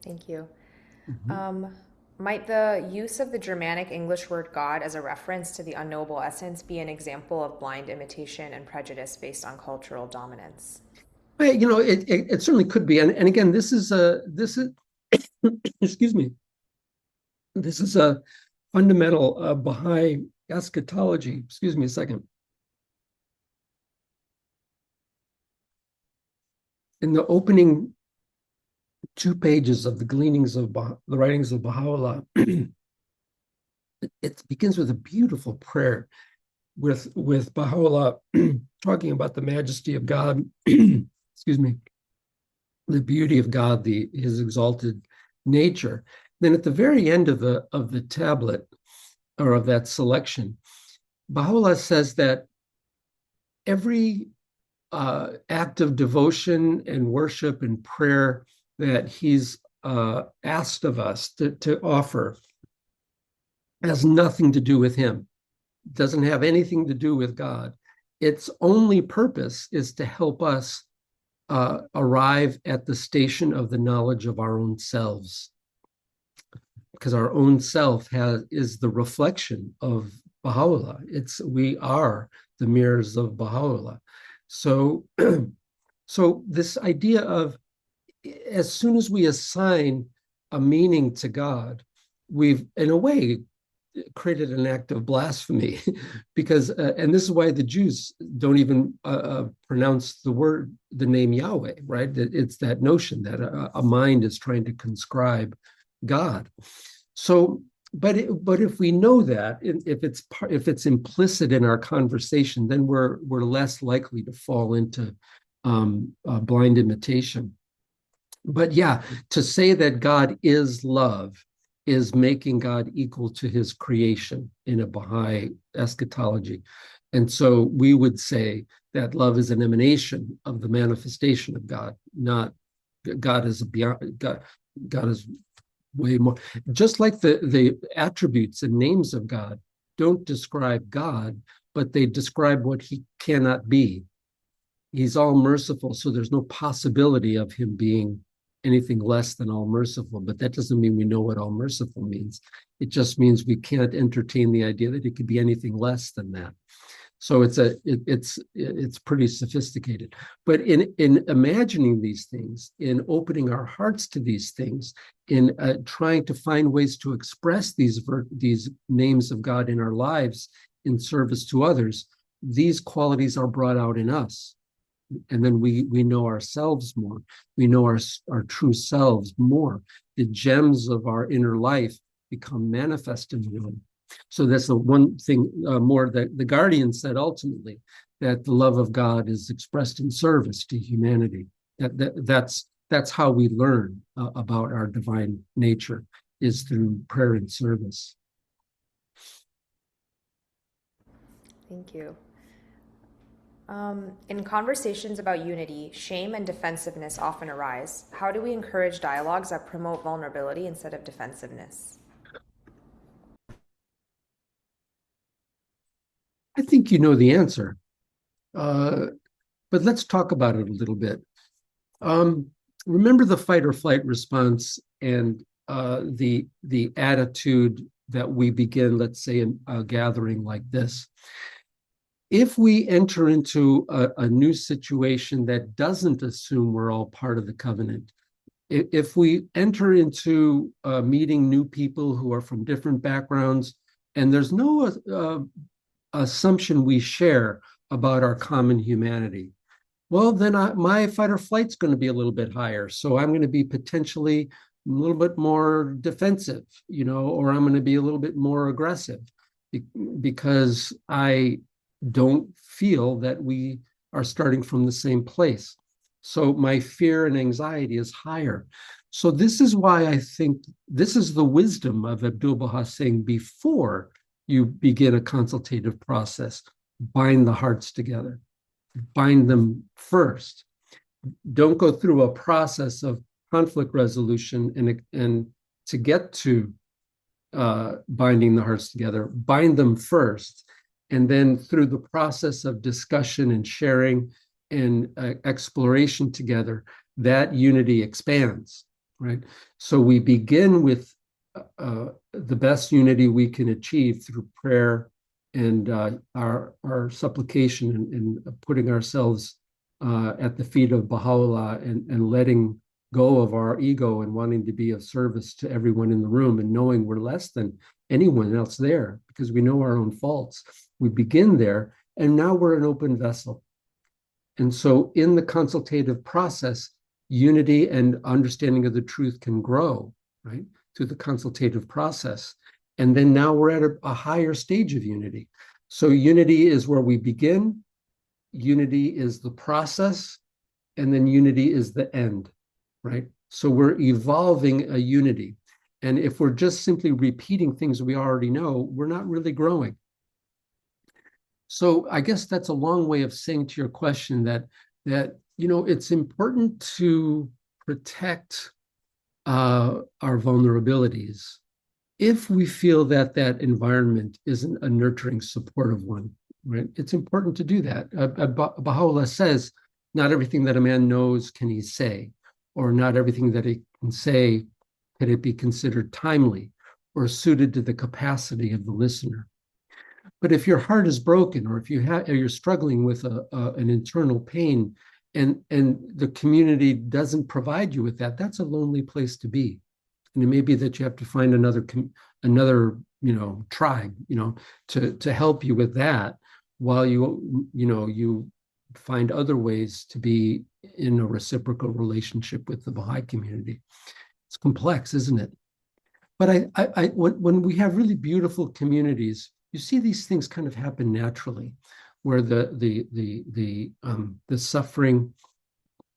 Thank you. Mm-hmm. Might the use of the Germanic English word God as a reference to the unknowable essence be an example of blind imitation and prejudice based on cultural dominance? It certainly could be. And again, this is excuse me, this is a fundamental Baha'i eschatology. Excuse me a second. In the opening 2 pages of the gleanings of the writings of Baha'u'llah, it begins with a beautiful prayer with Baha'u'llah talking about the majesty of God, excuse me, the beauty of God, his exalted nature. Then at the very end of the tablet, or of that selection, Baha'u'llah says that every act of devotion and worship and prayer that he's asked of us to offer has nothing to do with him. It doesn't have anything to do with God. Its only purpose is to help us arrive at the station of the knowledge of our own selves, because our own self is the reflection of Baha'u'llah. We are the mirrors of Baha'u'llah. So this idea of, as soon as we assign a meaning to God, we've, in a way, created an act of blasphemy, because, and this is why the Jews don't even pronounce the name Yahweh, right? It's that notion that a mind is trying to conscribe God. So, but if we know that, if it's implicit in our conversation, then we're less likely to fall into blind imitation. But yeah, to say that God is love is making God equal to his creation in a Baha'i eschatology. And so we would say that love is an emanation of the manifestation of God, not God is beyond God. God is way more. Just like the attributes and names of God don't describe God, but they describe what he cannot be. He's all merciful, so there's no possibility of him being anything less than all merciful. But that doesn't mean we know what all merciful means. It just means we can't entertain the idea that it could be anything less than that. So it's pretty sophisticated. But in imagining these things, in opening our hearts to these things, in trying to find ways to express these names of God in our lives in service to others, these qualities are brought out in us. And then we know ourselves more. We know our true selves more. The gems of our inner life become manifest in the world. So that's the one thing more that the Guardian said ultimately, that the love of God is expressed in service to humanity. That's how we learn about our divine nature, is through prayer and service. Thank you. In conversations about unity, shame and defensiveness often arise. How do we encourage dialogues that promote vulnerability instead of defensiveness? I think you know the answer, but let's talk about it a little bit. Um, Remember the fight or flight response and the attitude that we begin, let's say, in a gathering like this. If we enter into a new situation that doesn't assume we're all part of the covenant, if we enter into meeting new people who are from different backgrounds, and there's no assumption we share about our common humanity, well, then my fight or flight's going to be a little bit higher. So I'm going to be potentially a little bit more defensive, or I'm going to be a little bit more aggressive because I don't feel that we are starting from the same place. So my fear and anxiety is higher. So this is why I think this is the wisdom of Abdu'l-Baha saying, before you begin a consultative process, bind the hearts together, bind them first. Don't go through a process of conflict resolution and to get to binding the hearts together, bind them first. And then through the process of discussion and sharing and exploration together, that unity expands, right? So we begin with the best unity we can achieve through prayer and our supplication and putting ourselves at the feet of Baha'u'llah and letting go of our ego and wanting to be of service to everyone in the room and knowing we're less than anyone else there because we know our own faults. We begin there, and now we're an open vessel. And so in the consultative process, unity and understanding of the truth can grow, right, through the consultative process. And then now we're at a higher stage of unity. So unity is where we begin, unity is the process, and then unity is the end, right? So we're evolving a unity. And if we're just simply repeating things we already know, we're not really growing. So I guess that's a long way of saying to your question that it's important to protect our vulnerabilities if we feel that that environment isn't a nurturing, supportive one, right? It's important to do that. Baha'u'llah says, not everything that a man knows can he say, or not everything that he can say could it be considered timely or suited to the capacity of the listener. But if your heart is broken, or if you're struggling with an internal pain, and the community doesn't provide you with that, that's a lonely place to be. And it may be that you have to find another tribe, to help you with that, while you find other ways to be in a reciprocal relationship with the Baha'i community. It's complex, isn't it? But when we have really beautiful communities, you see these things kind of happen naturally, where the suffering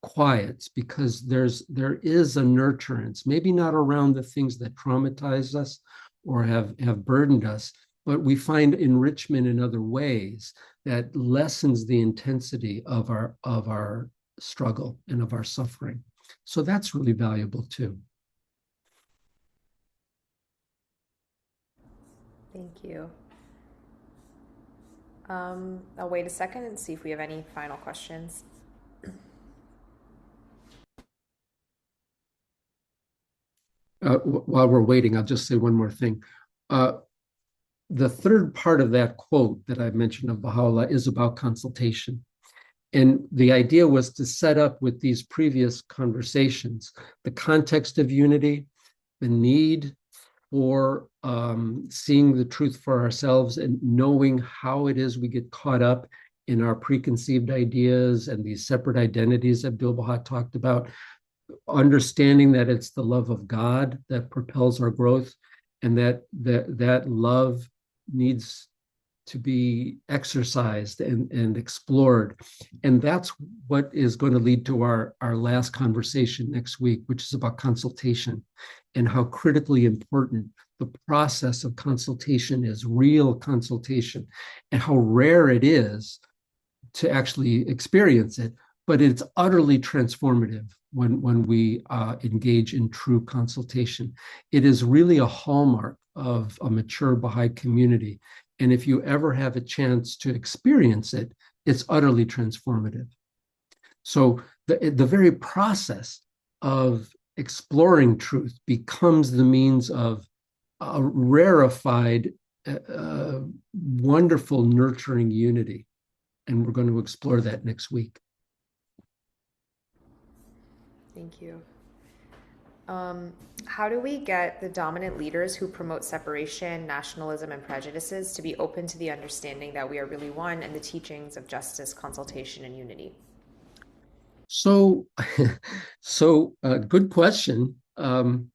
quiets because there is a nurturance, maybe not around the things that traumatize us or have burdened us, but we find enrichment in other ways that lessens the intensity of our struggle and of our suffering. So that's really valuable too. Thank you. I'll wait a second and see if we have any final questions. While we're waiting, I'll just say one more thing. The third part of that quote that I mentioned of Baha'u'llah is about consultation. And the idea was to set up with these previous conversations the context of unity, the need for seeing the truth for ourselves and knowing how it is we get caught up in our preconceived ideas and these separate identities that Abdu'l-Baha talked about, understanding that it's the love of God that propels our growth, and that love needs to be exercised and explored. And that's what is going to lead to our last conversation next week, which is about consultation and how critically important the process of consultation is real consultation and how rare it is to actually experience it, but it's utterly transformative when we engage in true consultation. It is really a hallmark of a mature Baha'i community. And if you ever have a chance to experience it, it's utterly transformative. So the very process of exploring truth becomes the means of a rarefied, wonderful, nurturing unity. And we're going to explore that next week. Thank you. How do we get the dominant leaders who promote separation, nationalism, and prejudices to be open to the understanding that we are really one and the teachings of justice, consultation, and unity? So good question. I'll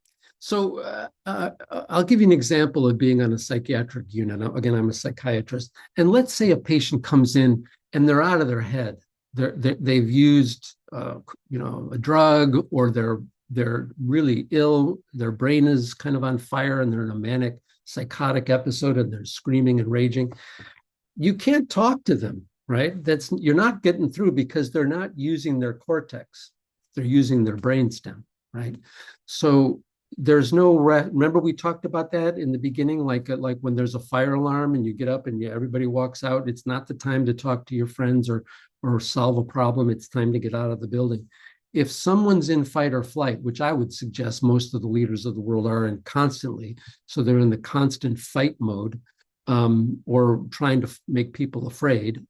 give you an example of being on a psychiatric unit. Again, I'm a psychiatrist. And let's say a patient comes in and they're out of their head. They've used a drug, or they're really ill. Their brain is kind of on fire and they're in a manic psychotic episode and they're screaming and raging. You can't talk to them, right? You're not getting through because they're not using their cortex. They're using their brainstem, right? So there's no remember we talked about that in the beginning, like when there's a fire alarm and you get up and everybody walks out. It's not the time to talk to your friends or solve a problem. It's time to get out of the building. If someone's in fight or flight, which I would suggest most of the leaders of the world are in constantly, so they're in the constant fight mode, or trying to make people afraid,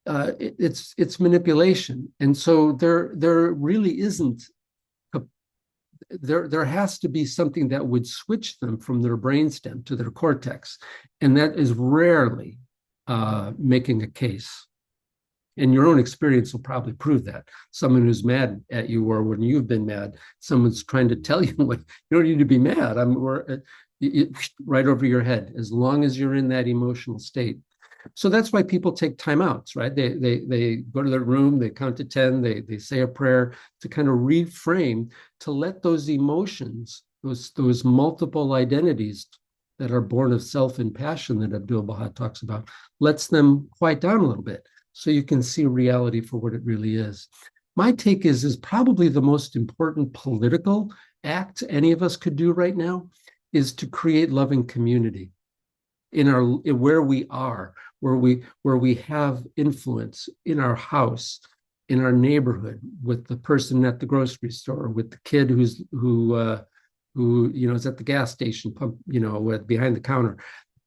it's manipulation. And so there really isn't. There has to be something that would switch them from their brainstem to their cortex, and that is rarely making a case. And your own experience will probably prove that. Someone who's mad at you, or when you've been mad, someone's trying to tell you, like, you don't need to be mad. Right over your head, as long as you're in that emotional state. So that's why people take timeouts, right? They go to their room, they count to 10, they say a prayer to kind of reframe, to let those emotions, those multiple identities that are born of self and passion that Abdul Baha talks about, lets them quiet down a little bit so you can see reality for what it really is. My take is probably the most important political act any of us could do right now is to create loving community where we are, where we have influence in our house, in our neighborhood, with the person at the grocery store, with the kid who is at the gas station pump, behind the counter.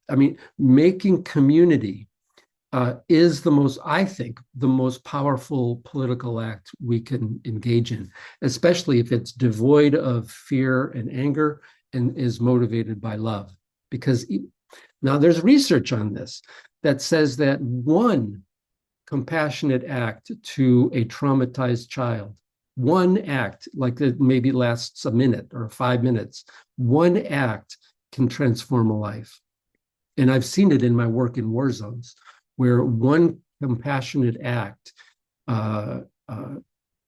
I mean, making community is I think, the most powerful political act we can engage in, especially if it's devoid of fear and anger and is motivated by love. Because now there's research on this that says that one compassionate act to a traumatized child, one act, like that maybe lasts a minute or 5 minutes, one act can transform a life. And I've seen it in my work in war zones, where one compassionate act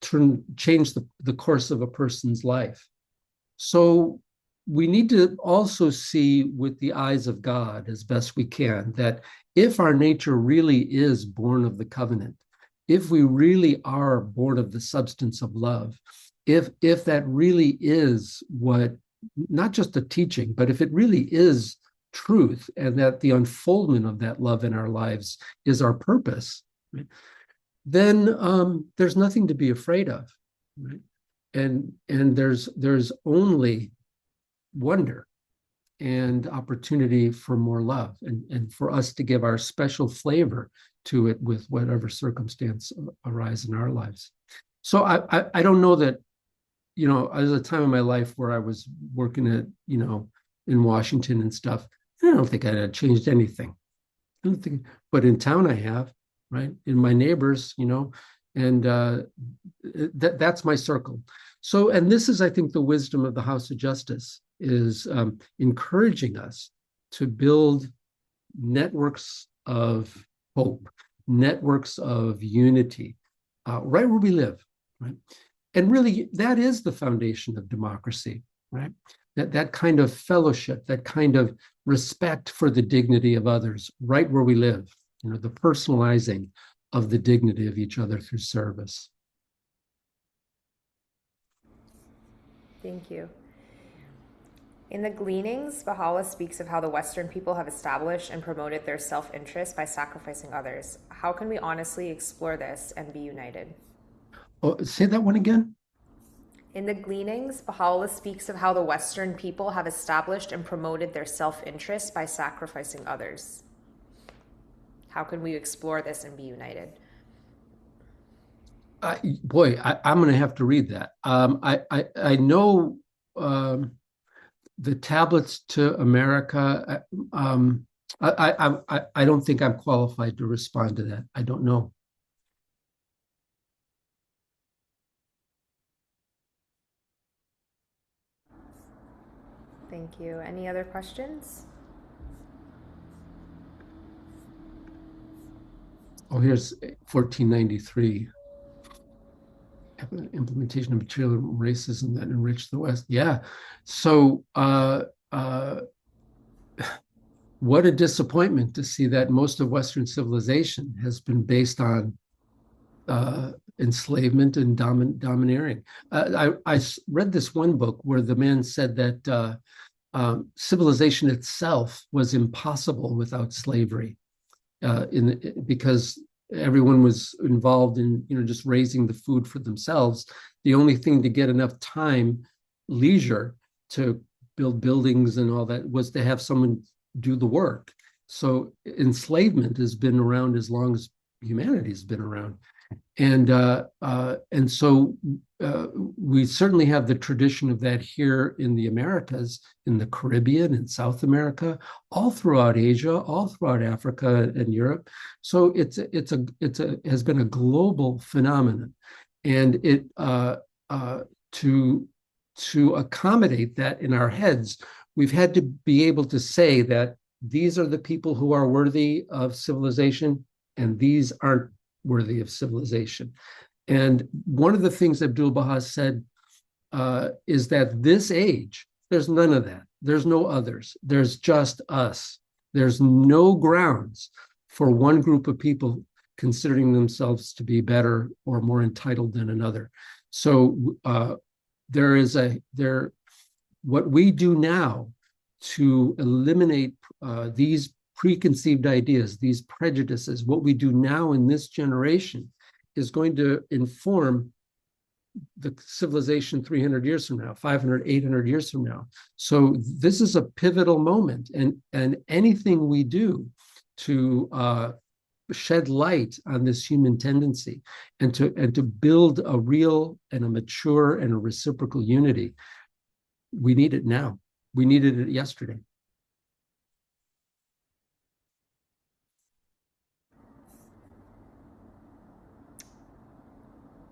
changed the course of a person's life. So we need to also see with the eyes of God as best we can that if our nature really is born of the covenant, if we really are born of the substance of love, if that really is what, not just a teaching, but if it really is truth, and that the unfoldment of that love in our lives is our purpose, right, then there's nothing to be afraid of, right? And there's only wonder and opportunity for more love, and for us to give our special flavor to it with whatever circumstance arise in our lives. So I don't know that, there's a time in my life where I was working at, in Washington and stuff. I don't think I had changed anything. I don't think, but in town I have, right? In my neighbors, and that's my circle. So, and this is, I think, the wisdom of the House of Justice is encouraging us to build networks of hope, networks of unity, right where we live, right? And really, that is the foundation of democracy, right? that kind of fellowship, that kind of respect for the dignity of others right where we live, the personalizing of the dignity of each other through service. Thank you. In the Gleanings, Baha'u'llah speaks of how the Western people have established and promoted their self-interest by sacrificing others. How can we honestly explore this and be united? Oh, say that one again. In the Gleanings, Baha'u'llah speaks of how the Western people have established and promoted their self-interest by sacrificing others. How can we explore this and be united? I'm going to have to read that. I know the tablets to America. I don't think I'm qualified to respond to that. I don't know. Thank you. Any other questions? Oh, here's 1493. Implementation of material racism that enriched the West. Yeah. So what a disappointment to see that most of Western civilization has been based on enslavement and domineering. I read this one book where the man said that civilization itself was impossible without slavery, because everyone was involved in just raising the food for themselves. The only thing to get enough time, leisure to build buildings and all that was to have someone do the work. So enslavement has been around as long as humanity has been around. And so we certainly have the tradition of that here in the Americas, in the Caribbean, in South America, all throughout Asia, all throughout Africa and Europe. So it has been a global phenomenon, and to accommodate that in our heads, we've had to be able to say that these are the people who are worthy of civilization, and these aren't worthy of civilization. And one of the things Abdu'l-Baha said is that this age, there's none of that. There's no others. There's just us. There's no grounds for one group of people considering themselves to be better or more entitled than another. So what we do now to eliminate these preconceived ideas, these prejudices, what we do now in this generation is going to inform the civilization 300 years from now, 500, 800 years from now. So this is a pivotal moment, and anything we do to shed light on this human tendency and to build a real and a mature and a reciprocal unity, we need it now. We needed it yesterday.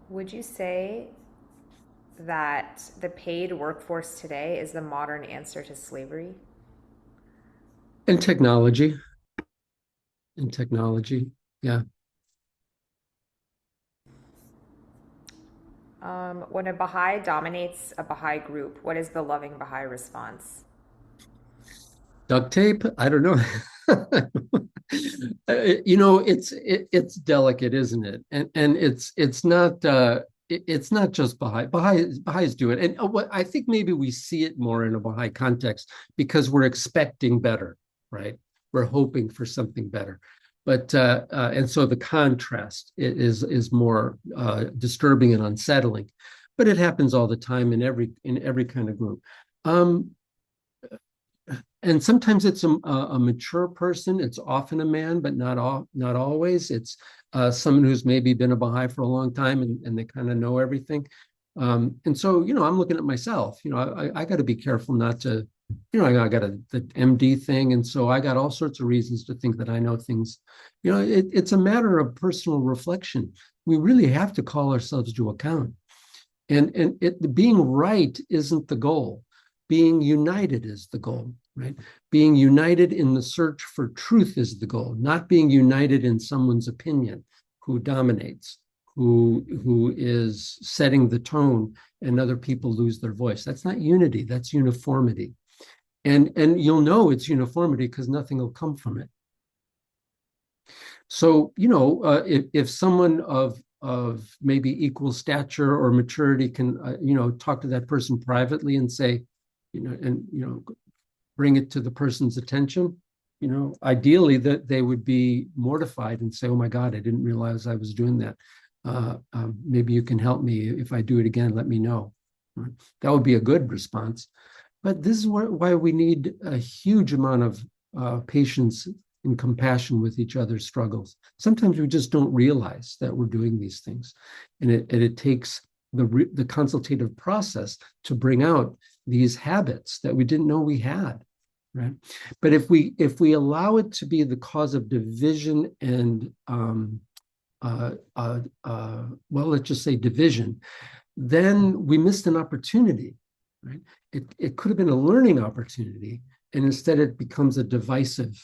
Would you say that the paid workforce today is the modern answer to slavery? And technology. Yeah. When a Baha'i dominates a Baha'i group, what is the loving Baha'i response? Duct tape? I don't know. It's delicate, isn't it? And it's not just Baha'i. Baha'is do it, and what I think maybe we see it more in a Baha'i context because we're expecting better, right? We're hoping for something better, but and so the contrast is more disturbing and unsettling. But it happens all the time in every kind of group. And sometimes it's a mature person. It's often a man, but not always. It's someone who's maybe been a Baha'i for a long time and they kind of know everything. And so, I'm looking at myself. I got to be careful not to, I got the MD thing, and so I got all sorts of reasons to think that I know things. It's a matter of personal reflection. We really have to call ourselves to account, and being right isn't the goal. Being united is the goal, right? Being united in the search for truth is the goal, not being united in someone's opinion who dominates, who is setting the tone and other people lose their voice. That's not unity, that's uniformity. And you'll know it's uniformity because nothing will come from it. So, if someone of maybe equal stature or maturity can, talk to that person privately and say, bring it to the person's attention, ideally that they would be mortified and say, oh my God, I didn't realize I was doing that. Maybe you can help me. If I do it again, let me know. That would be a good response. But this is why we need a huge amount of patience and compassion with each other's struggles. Sometimes we just don't realize that we're doing these things. And it takes the consultative process to bring out these habits that we didn't know we had, right? But if we allow it to be the cause of division and let's just say division, then we missed an opportunity, right? It could have been a learning opportunity, and instead it becomes a divisive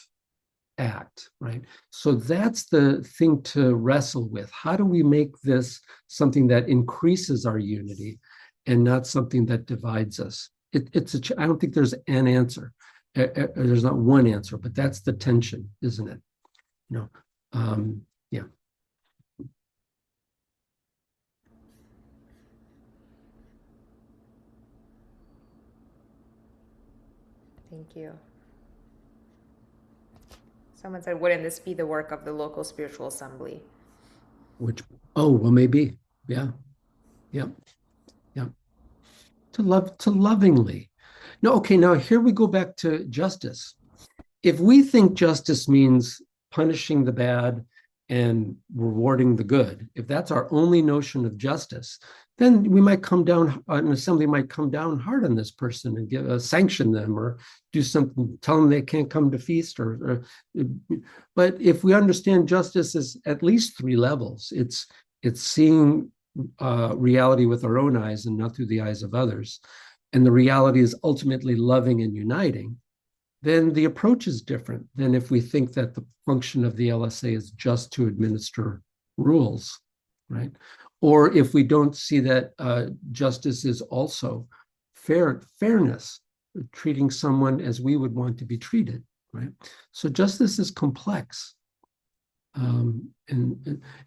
act, right? So that's the thing to wrestle with. How do we make this something that increases our unity and not something that divides us? I don't think there's an answer. There's not one answer, but that's the tension, isn't it? Yeah. Thank you. Someone said, wouldn't this be the work of the local spiritual assembly? Maybe. Yeah. To lovingly. No, okay, now here we go back to justice. If we think justice means punishing the bad and rewarding the good, if that's our only notion of justice, then we might an assembly might come down hard on this person and sanction them or do something, tell them they can't come to feast but if we understand justice as at least three levels, it's seeing reality with our own eyes and not through the eyes of others, and the reality is ultimately loving and uniting, then the approach is different than if we think that the function of the LSA is just to administer rules, right? Or if we don't see that justice is also fairness, treating someone as we would want to be treated, right? So justice is complex. And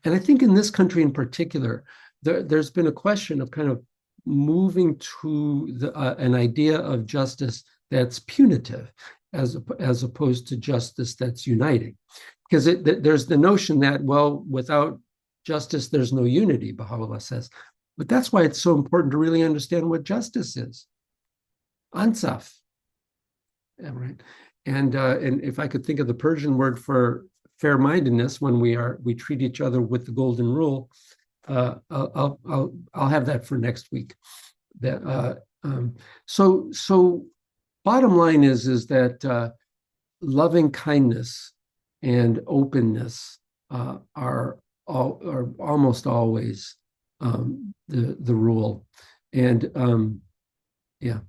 I think in this country in particular, there's been a question of kind of moving to an idea of justice that's punitive as opposed to justice that's uniting. Because there's the notion that, well, without justice, there's no unity, Baha'u'llah says. But that's why it's so important to really understand what justice is. Ansaf. Yeah, right. And if I could think of the Persian word for fair-mindedness, when we treat each other with the golden rule, I'll have that for next week. So bottom line is that loving kindness and openness are almost always the rule. And yeah.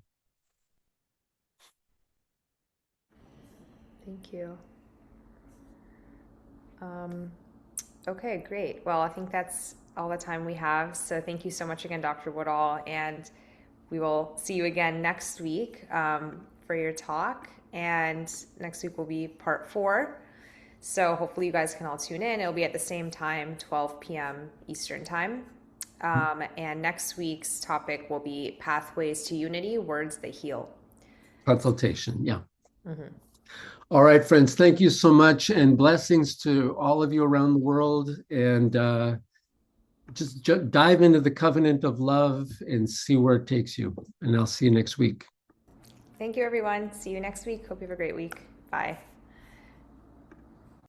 Thank you. Okay, great. Well, I think that's all the time we have. So thank you so much again, Dr. Woodall. And we will see you again next week for your talk. And next week will be part 4. So hopefully you guys can all tune in. It'll be at the same time, 12 p.m. Eastern time. And next week's topic will be Pathways to Unity, Words That Heal. Consultation, yeah. Mm-hmm. All right, friends, thank you so much, and blessings to all of you around the world. And just dive into the covenant of love and see where it takes you. And I'll see you next week. Thank you, everyone. See you next week. Hope you have a great week. Bye.